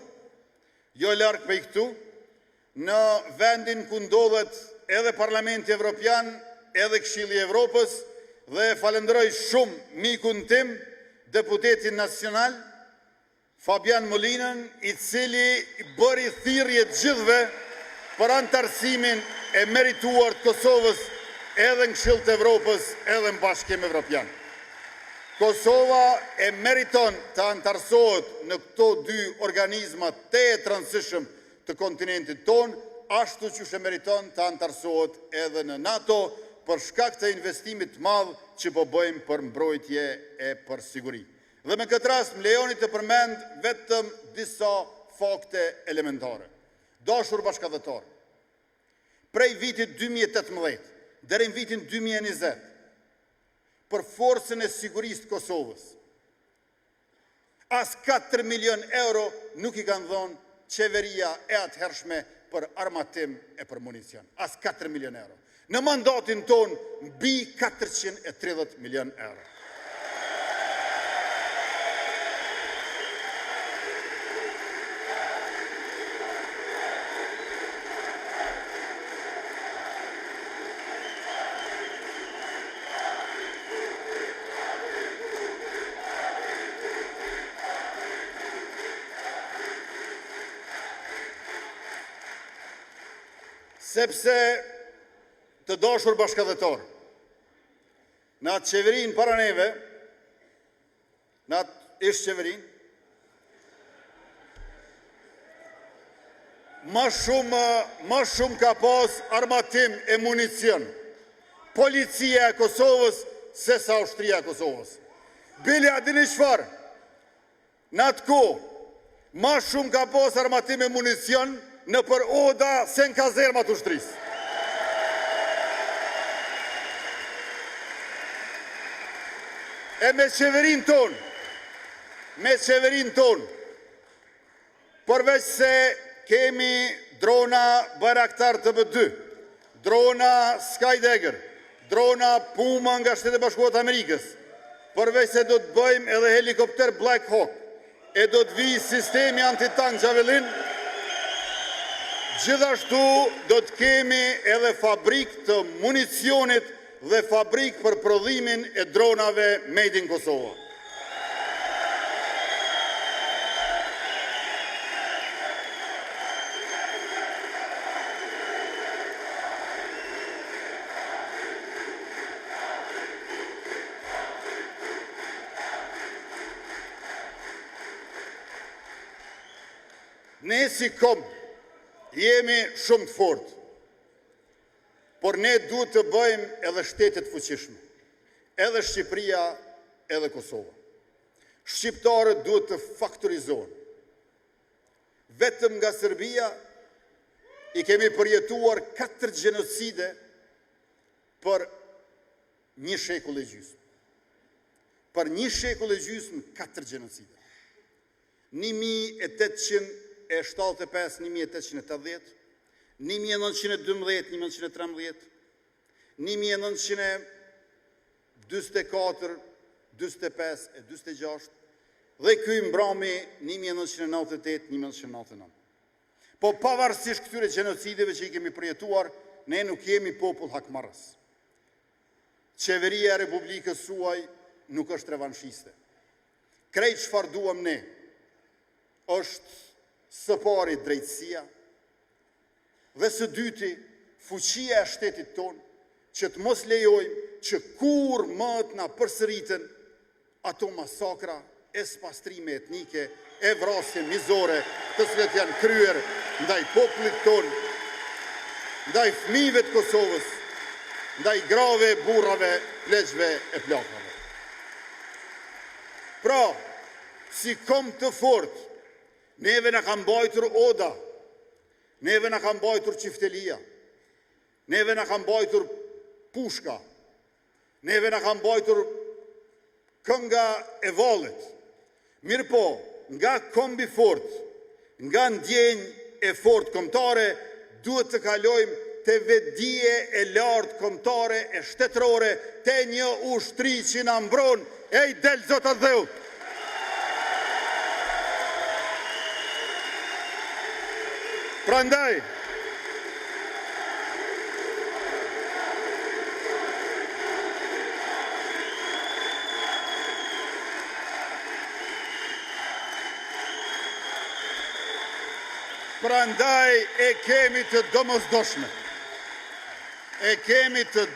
jo larg prej këtu, në vendin ku ndodhet edhe Parlamenti Evropian, edhe Këshilli I Evropës, dhe falenderoj shumë mikun tim, deputetin nacional, Fabian Molinën, I cili bëri thirrje të gjithëve për antarësimin e merituar të Kosovës edhe në Këshill të Evropës, edhe në Bashkim Evropian. Kosova e meriton të antarësohet në këto 2 organizma të rëndësishëm të kontinentit ton, ashtu që e meriton të antarësohet edhe në NATO, për shkak të investimit madh që po bëjmë për mbrojtje e për siguri. Dhe me këtë rast më lejoni të përmend vetëm disa fakte elementare. Dashur bashkëdhetar, prej vitit 2018 deri në vitin 2020, për forcën e sigurisë të Kosovës, as 4 milion euro nuk I kanë dhënë qeveria e atëhershme për armatim e për municion. As 4 milion euro. Në mandatin ton, mbi 430 milion euro. Sepse të dashur bashkëdhetar, në atë qeverin para neve, në atë ishtë qeverin, ma shumë ka pas armatim e municion, policia e Kosovës, se sa ushtria e Kosovës. Bili a dini çfarë? Në atë ko, ma shumë ka pas armatim e municion, në për oda se në kazermat ushtrisë. E me qeverin ton, përveç se kemi drona Bayraktar TB2, drona Skydagger, drona Puma nga Shtetet Bashkuara të Amerikës, përveç se do të bëjmë edhe helikopter Black Hawk, e do të vijë sistemi antitank Javelin, gjithashtu do të kemi edhe fabrik të municionit dhe fabrik për prodhimin e dronave made in Kosova. Ne si kom jemi shumë të fortë, por ne duhet të bëjmë edhe shtetet fuqishme, edhe Shqipëria, edhe Kosova. Shqiptarët duhet të faktorizohen. Vetëm nga Serbia i kemi përjetuar 4 gjenocide për 1 shekull e gjysmë. Për 1 shekull e gjysmë 4 gjenocide. 1875-1880, 1912-1913, 1924, 25 e 26, dhe ky mbrami 1998-1999. Po pavarësisht këtyre gjenocideve që i kemi përjetuar, ne nuk jemi popull hakmarrës. Qeveria e Republikës suaj nuk është revanshiste. Krejt çfarë duam ne është së pari drejtësia dhe së dyti fuqia e shtetit tonë, që të mos lejojmë që kur më të na përsëriten ato masakra, e spastrime etnike, e vrasje mizore, të cilat janë kryer ndaj popullit tonë, ndaj fëmijëve të Kosovës, ndaj grave, burrave, pleqve e plakave. Pra, si kom të fortë, neve na ka mbajtur oda, neve na ka mbajtur qiftelia, neve na ka mbajtur pushka, neve na ka mbajtur kënga e vallit. Mirë po, nga kombi fort, nga ndjenjë e fort kombëtare, duhet të kalojmë të vetdije e lartë kombëtare e shtetërore, të një ushtri që na mbron, e i del zotat dheut. Prandaj, e kemi të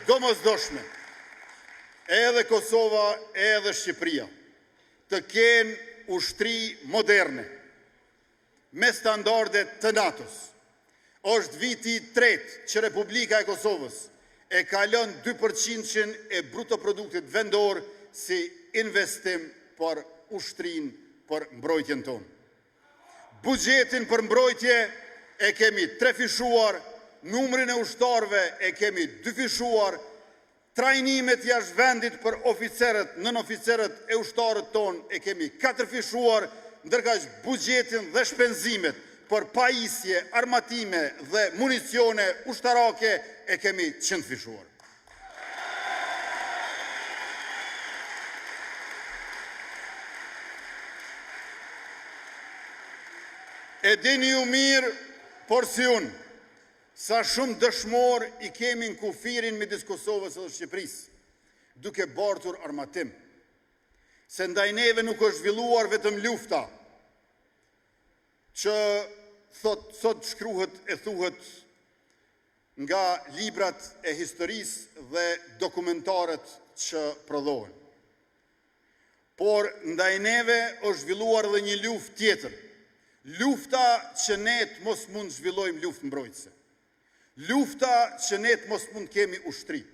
domosdoshme. Edhe Kosova, edhe Shqipëria, të kenë ushtri moderne, me standardet të NATO-s. Është viti i tretë që Republika e Kosovës e kalon 2% e bruto produktit vendor si investim për ushtrin për mbrojtjen tonë. Buxhetin për mbrojtje e kemi trefishuar, numrin e ushtarëve e kemi dyfishuar, trajnimet jashtë vendit për oficerët, nën-oficerët e ushtarët tonë e kemi 4fishuar, ndërkaq buxhetin dhe shpenzimet për pajisje, armatime dhe municione ushtarake e kemi qëndfishuar. E dini ju mirë, por si unë, sa shumë dëshmor i kemi në kufirin midis Kosovës dhe Shqipërisë, duke bartur armatim. Se ndaj neve nuk është zhvilluar vetëm lufta, që sot shkruhet e thuhet nga librat e historisë dhe dokumentarët që prodhohen. Por ndaj neve është zhvilluar dhe një luftë tjetër. Lufta që ne të mos mund zhvillojmë luftë mbrojtëse. Lufta që ne të mos mund kemi ushtri.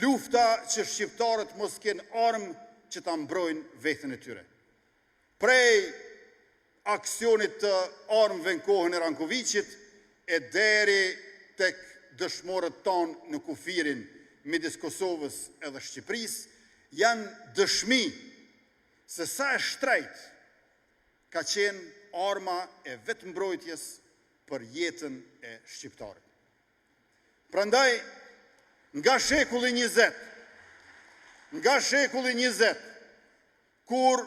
Lufta që shqiptarët mos kenë armë që ta mbrojnë veten e tyre. Prej aksionit të armëve në kohën e Rankovicit e deri tek dëshmorët tonë në kufirin midis Kosovës edhe Shqipërisë janë dëshmi se sa e shtrejt ka qenë arma e vetë mbrojtjes për jetën e shqiptarët. Prandaj, nga shekulli 20, kur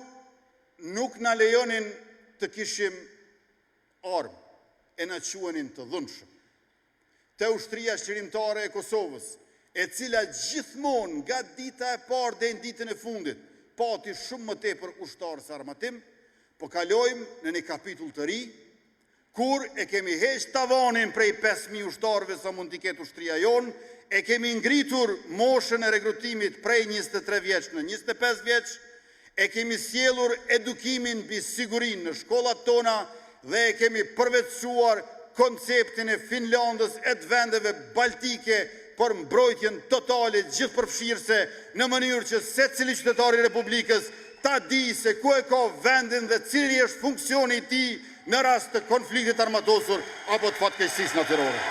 nuk na lejonin të kishim armë, e na quenin të dhunshëm, te ushtria shqirimtare e Kosovës, e cila gjithmonë nga dita e parë dhe në ditën e fundit, pati shumë më tepër ushtarë se armatim, po kalojmë në një kapitull të ri, kur e kemi heq tavanin prej 5.000 ushtarëve sa mund t'i ketë ushtria jonë, e kemi ngritur moshën e rekrutimit prej 23 vjeç në 25 vjeç, e kemi sjellur edukimin mbi sigurinë në shkollat tona dhe e kemi përvetësuar konceptin e Finlandës e të vendeve baltike për mbrojtjen totale gjithëpërfshirëse në mënyrë që secili qytetar i Republikës ta di se ku e ka vendin dhe cili është funksioni i tij në rast të konfliktit armatosur apo të fatkeqësisë natyrore.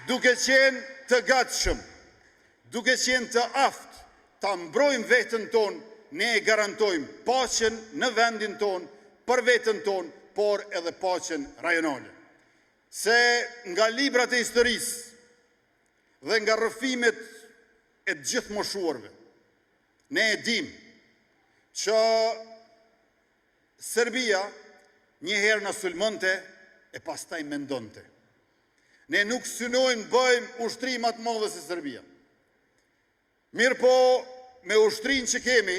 Duke qenë të gatshëm, duke qenë të aftë, ta mbrojmë veten tonë, ne e garantojmë paqen në vendin tonë, për veten tonë, por edhe paqen rajonale. Se nga librat e historisë dhe nga rrëfimet e të gjithë moshuarve, ne e dim që Serbia njëherë na sulmonte e pastaj mendonte. Ne nuk synojmë bëjmë ushtri më të madhe se Serbia. Mirë po, me ushtrinë që kemi,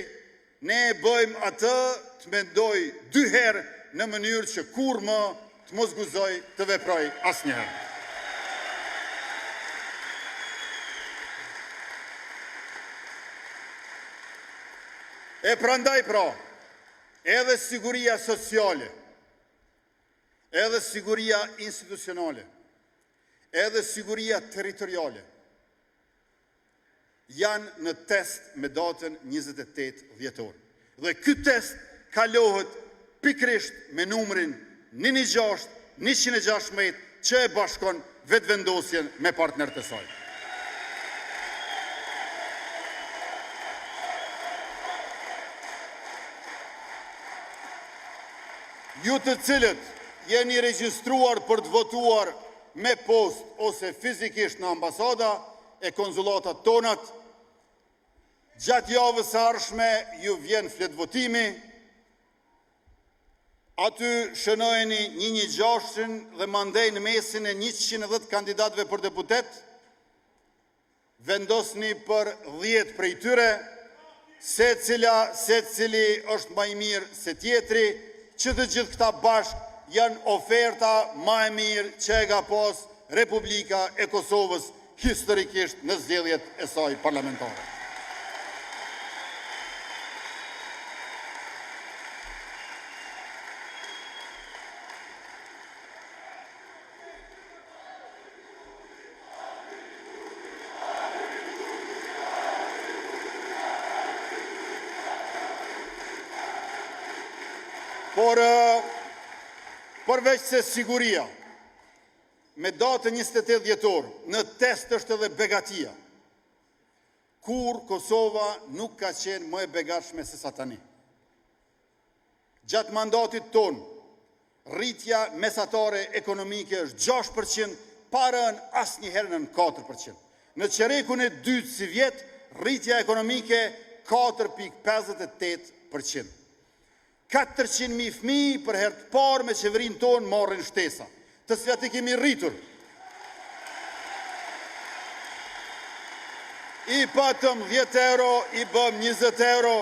ne bëjmë atë të mendoj 2 herë në mënyrë që kur më të mos guzoj të veproj asnjëherë. E prandaj pra, edhe siguria sociale, edhe siguria institucionale, edhe siguria territoriale, janë në test me datën 28 dhjetor. Dhe ky test kalohet pikrisht me numrin 116 që e bashkon vetëvendosjen me partnerët e saj. Ju të cilët jeni regjistruar për të votuar me post ose fizikisht në ambasada e konzulatat tonat, gjatë javës së ardhshme ju vjen fletvotimi, aty shënojeni 116 dhe mandej në mesin e 110 kandidatëve për deputet, vendosni për 10 prej tyre, se cili është më i mirë se tjetri, që të gjithë këta bashkë janë oferta më e mirë që e ka pas Republika e Kosovës historikisht në zgjedhjet e saj parlamentare. Por përveç se siguria, me datën 28 dhjetor, në test është edhe begatia. kur Kosova nuk ka qenë më e begatshme se sa tani. Gjatë mandatit tonë, rritja mesatare ekonomike është 6%, para në asë një herë në 4%. Në qerekun e dytë si vjetë, rritja ekonomike 4,58%. 400.000 fëmijë për herë të parë me qeverinë tonë marrin shtesa, të cilat i kemi rritur. I patëm 10 euro, i bëm 20 euro,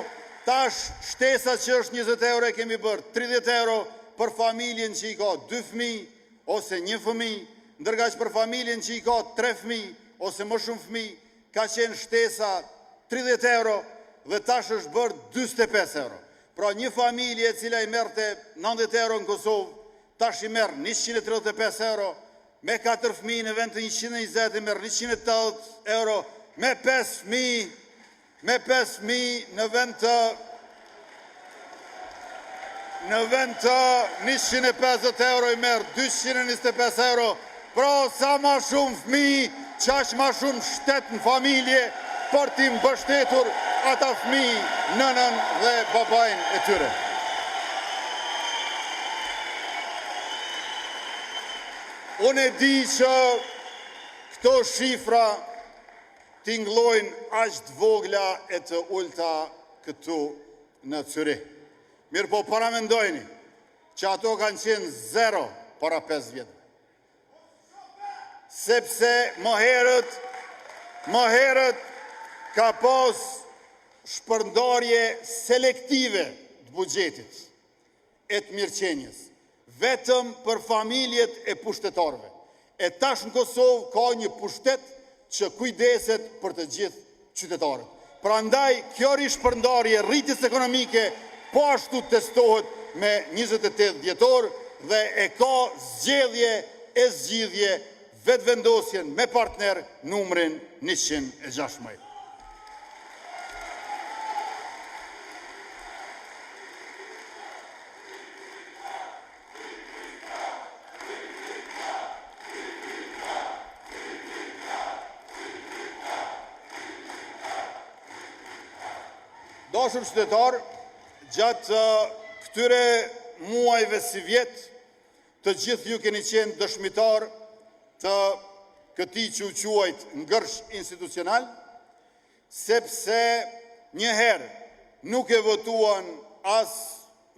tash shtesa që është 20 euro e kemi bërë 30 euro për familjen që i ka 2 fëmijë ose 1 fëmijë, ndërga që për familjen që i ka 3 fëmijë ose më shumë fëmijë, ka qenë shtesa 30 euro dhe tash është bërë 25 euro. Pra një familje cila i merte 90 euro në Kosovë, tash i merë 135 euro, me 4 fëmijë në vend të 120 i merë 180 euro, me 5 fëmijë në vend të 150 euro i merë 225 euro, pra sa ma shumë fëmijë, qash ma shumë shtet në familje për t'i mbështetur ata fëmijë, nënën dhe babajnë e tyre. Unë e di që këto shifra t'inglojnë aq të vogla e të ulta këtu në Zyrich. Mirë po paramendojni që ato kanë qenë 0 para 5 vjetë. Sepse më herët ka pas shpërndarje selektive të buxhetit e të mirëqenjes, vetëm për familjet e pushtetarve. E tash në Kosovë ka një pushtet që kujdeset për të gjithë qytetarët. Prandaj, kjo rishpërndarje rritjes ekonomike po ashtu testohet me 28 dhjetor dhe e ka zgjidhje vetëvendosjen me partner numrin 116. Dashur qytetar, gjatë këtyre muajve si vjetë, të gjithë ju keni qenë dëshmitar të këtij që u quajt ngërsh institucional, sepse njëherë nuk e votuan as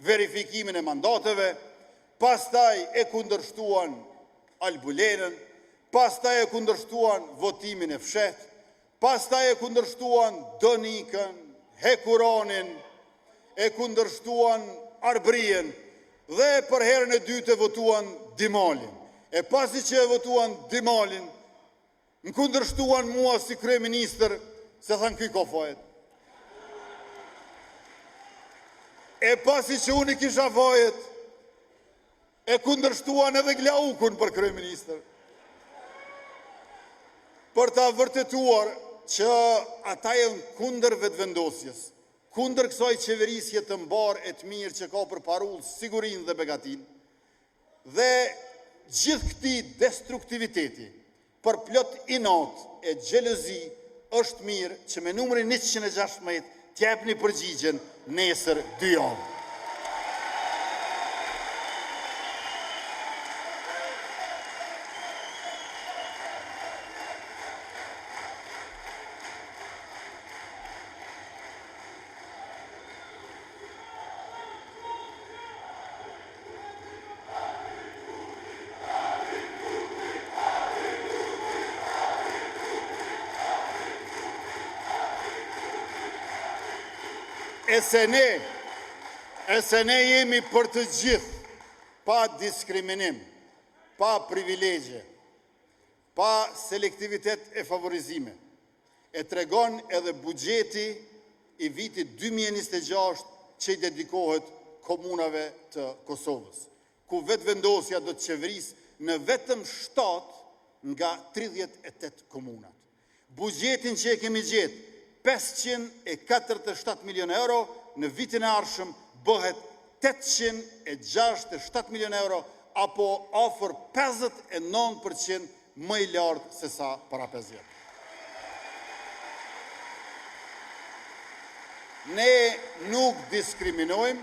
verifikimin e mandateve, pastaj e kundërshtuan albulenën, pastaj e kundërshtuan votimin e fshetë, pastaj e kundërshtuan donikën, hekuranin, e kundërshtuan arbrien dhe për herën e dytë e votuan Dimalin. E pasi që e votuan Dimalin, më kundërshtuan mua si kryeministër, se thanë këj ka fajet. E pasi që unë i kisha fajet, e kundërshtuan edhe Glaukun për kryeministër. Për ta vërtetuar që ata janë kundër vetëvendosjes, kundër kësaj qeverisje të mbarë e të mirë që ka për parull sigurin dhe begatin, dhe gjithë këti destruktiviteti për plot inat e xhelozi është mirë që me numrin 116 t'jepni përgjigjen nesër 2 javë. E se ne jemi për të gjithë, pa diskriminim, pa privilegje, pa selektivitet e favorizime. E tregon edhe buxheti i vitit 2026 që i dedikohet komunave të Kosovës, ku vetëvendosja do të qeverisë në vetëm 7 nga 38 komunat. Buxhetin që e kemi gjetë, 547 milion euro, në vitin e ardhshëm bëhet 867 milion euro, apo afër 59% më i lartë se sa para 5 vjetë. Ne nuk diskriminojmë,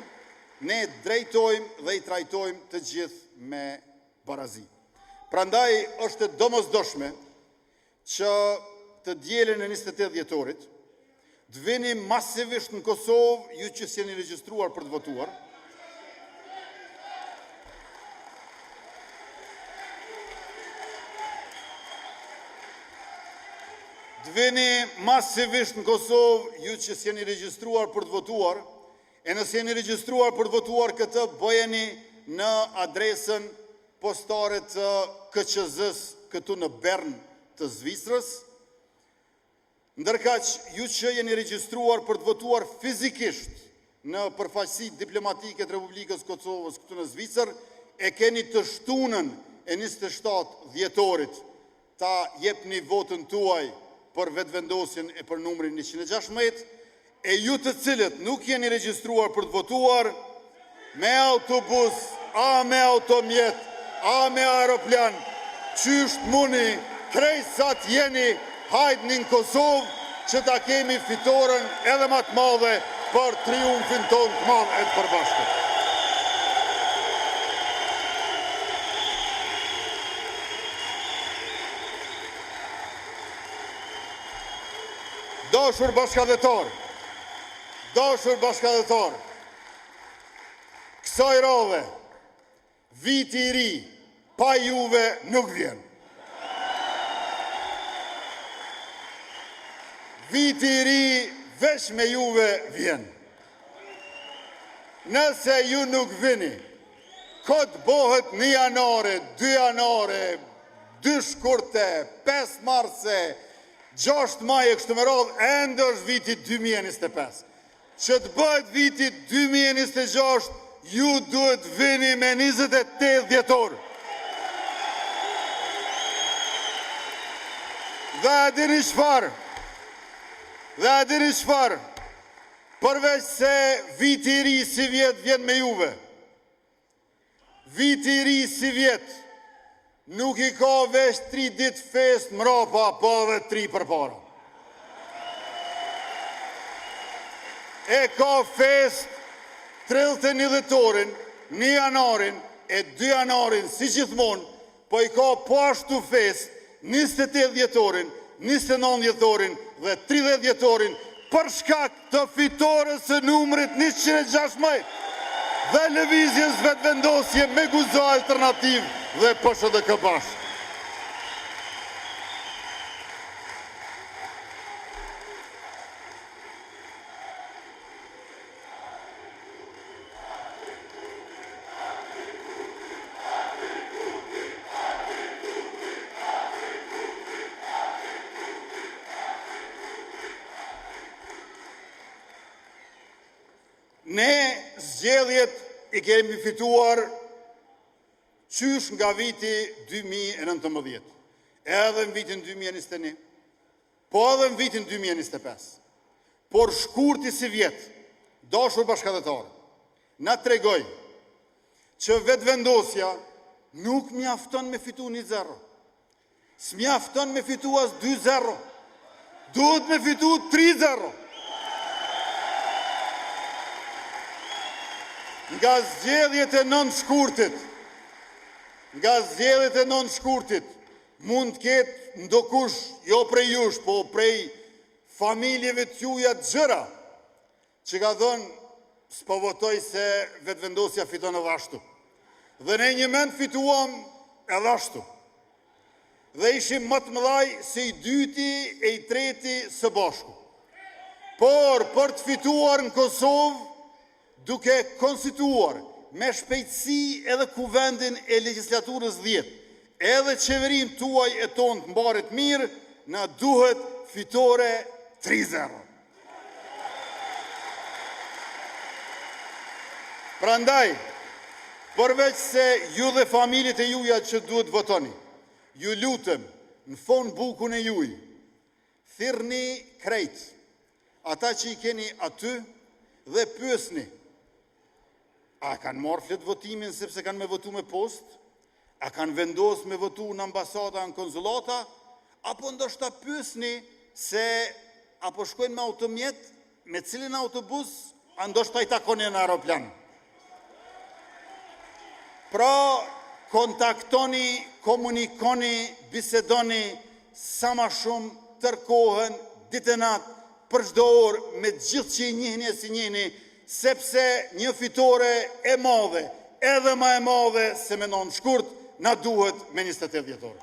ne drejtojmë dhe i trajtojmë të gjithë me barazi. Prandaj është domosdoshme që të dielën e 28 dhjetorit të vini masivisht në Kosovë ju që s'jeni regjistruar për të votuar. Të vini masivisht në Kosovë ju që s'jeni regjistruar për të votuar, e nëse jeni regjistruar për të votuar këtë bëjeni në adresën postare të KQZ-s këtu në Bern të Zvicrës, ndërkaq ju që jeni regjistruar për të votuar fizikisht në përfaqësitë diplomatike të Republikës Kosovës këtu në Zvicër, e keni të shtunën e 27 dhjetorit ta jepni votën tuaj për vetëvendosjen e për numrin 116, e ju të cilët nuk jeni regjistruar për të votuar, me autobus, a me automjet, a me aeroplan, qysht muni, krejsat jeni, hajdni në Kosovë, që ta kemi fitoren edhe më të madhe për triumfin ton të madh e të përbashkët. Dashur bashkëdhetar, kësaj radhe, viti I ri, pa juve nuk vjen. Viti I ri, veç me juve vjen. Nëse ju nuk vini, këtë bëhet 1 janare, 2 janare, 2 shkurte, 5 marse, 6 maj e kështë më radhë, ende është viti 2025. Që të bëhet viti 2026, ju duhet vini me 28 dhjetor. Dhe e dini çfarë, përveç se viti I ri si vjet vjen me juve, viti I ri si vjet nuk I ka veç 3 ditë fest mrapa, po edhe 3 përpara. E ka fest 31 dhjetorin, 1 janarin e 2 janarin si gjithmonë, po I ka po ashtu fest 28 dhjetorin, 29 dhjetorin dhe 30 dhjetorin për shkak të fitores së numrit 116 dhe lëvizjes vetëvendosje me guzo alternativ dhe PSHDK bashkë. Ne zgjedhjet I kemi fituar qysh nga viti 2019, edhe në vitin 2021, po edhe në vitin 2025. Por shkurti si vjet, dashur bashkëdhetarë, na tregoj që vetëvendosja nuk mjafton me fitu 1-0. S'mjafton me fitu as 2-0. Duhet me fitu 3-0. Nga zgjedhjet e 9 shkurtit, mund të ketë ndokush, jo prej jush, po prej familjeve t'juja të gjëra, që ka thënë, s'po votoj se vetëvendosja fiton edhe ashtu. Dhe ne një mend fituam edhe ashtu. Dhe ishim më të mëdhaj se I dyti e I treti së bashku. Por, për të fituar në Kosovë, duke konstituar me shpejtësi edhe kuvendin e legjislaturës 10, edhe qeverin tuaj e tonë të mbaret mirë, na duhet fitore 3-0. Prandaj, përveç se ju dhe familjet e juja që duhet votoni, ju lutem në fond bukun e juj, thirrni krejt, ata që I keni aty dhe pyesni, a kanë marrë flet votimin sepse kanë me votu me post? A kanë vendos me votu në ambasada, në konzulata? Apo ndoshta pyesni se apo shkojnë me automjet, me cilin autobus ndoshta i takoni në aeroplan. Pra, kontaktoni, komunikoni, bisedoni sa ma shumë, tërkohën, ditë e natë, për çdo orë, me gjithë që i njihni e si njihni, sepse një fitore e madhe, edhe ma e madhe se me non shkurt, na duhet me 28 dhjetor.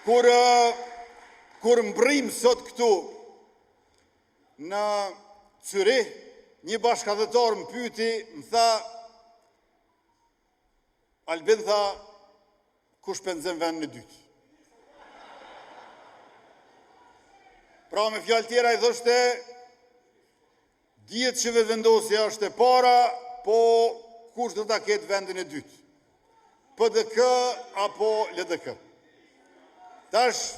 Kur mbrim sot këtu në Zürich, një bashkëdhetar më pyeti, më tha, Albin tha, ku shpenzon vendin e dytë? Pra me fjalë tjera i thoshte, dihet që vetëvendosja është e para, po kush do ta ketë vendin e dytë? PDK apo LDK? Tash,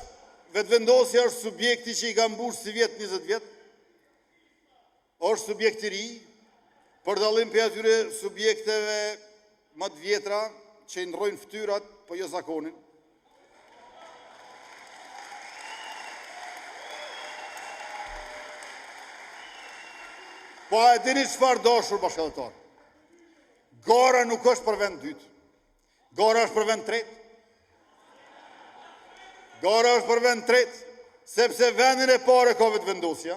vetëvendosja është subjekti që i ka mbush si vjetë 20 vjetë, është subjekt i ri, për dallim për atyre subjekteve më të vjetra që i ndrojnë fytyrat, po jo zakonin. Po a e dini çfarë dashur bashkëdhetar? Gara nuk është për vend dytë. Gara është për vend tretë. Gara është për vend tretë, sepse vendin e parë ka vetëvendosja.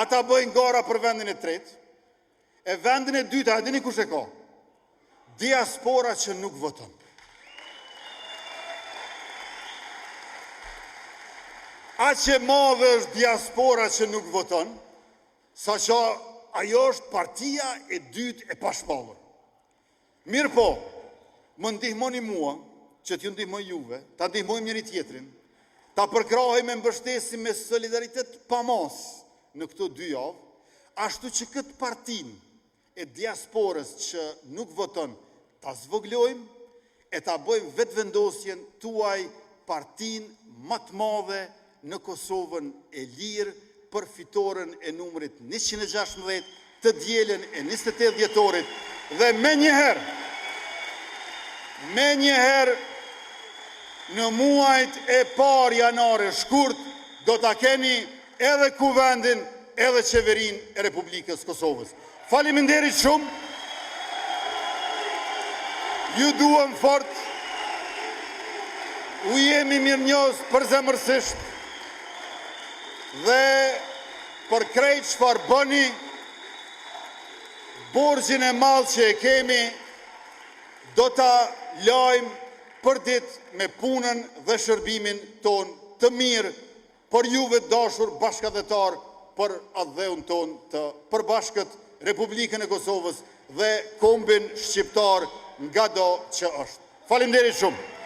Ata bëjnë gara për vendin e tretë, e vendin e dytë, a dini kush e ka? Diaspora që nuk voton. A që madhe është diaspora që nuk voton, sa që ajo është partia e dytë e pashpallur. Mirë po, më ndihmoni mua, që t'ju ndihmoj juve, ta ndihmojmë njëri tjetrin, ta përkrahim e mbështesim me solidaritet pa mos në këto 2 javë, ashtu që këtë partin e diasporës që nuk voton, ta zvoglojmë e ta bëjmë vetëvendosjen tuaj partin më të madhe në Kosovën e lirë për fitoren e numrit 116 të dielën e 28 dhjetorit dhe me njëherë në muajt e parë janare shkurt do ta keni edhe kuvendin edhe qeverin e Republikës Kosovës. Faleminderit shumë, ju duam fort, u jemi mirënjohës përzemërsisht dhe për krejt çfarë bëni, borxhin e madh që e kemi, do ta lajmë për ditë me punën dhe shërbimin ton të mirë për juve dashur bashkëdhetar për atdheun ton të përbashkët Republikën e Kosovës dhe kombin shqiptar nga do që është. Faleminderit shumë.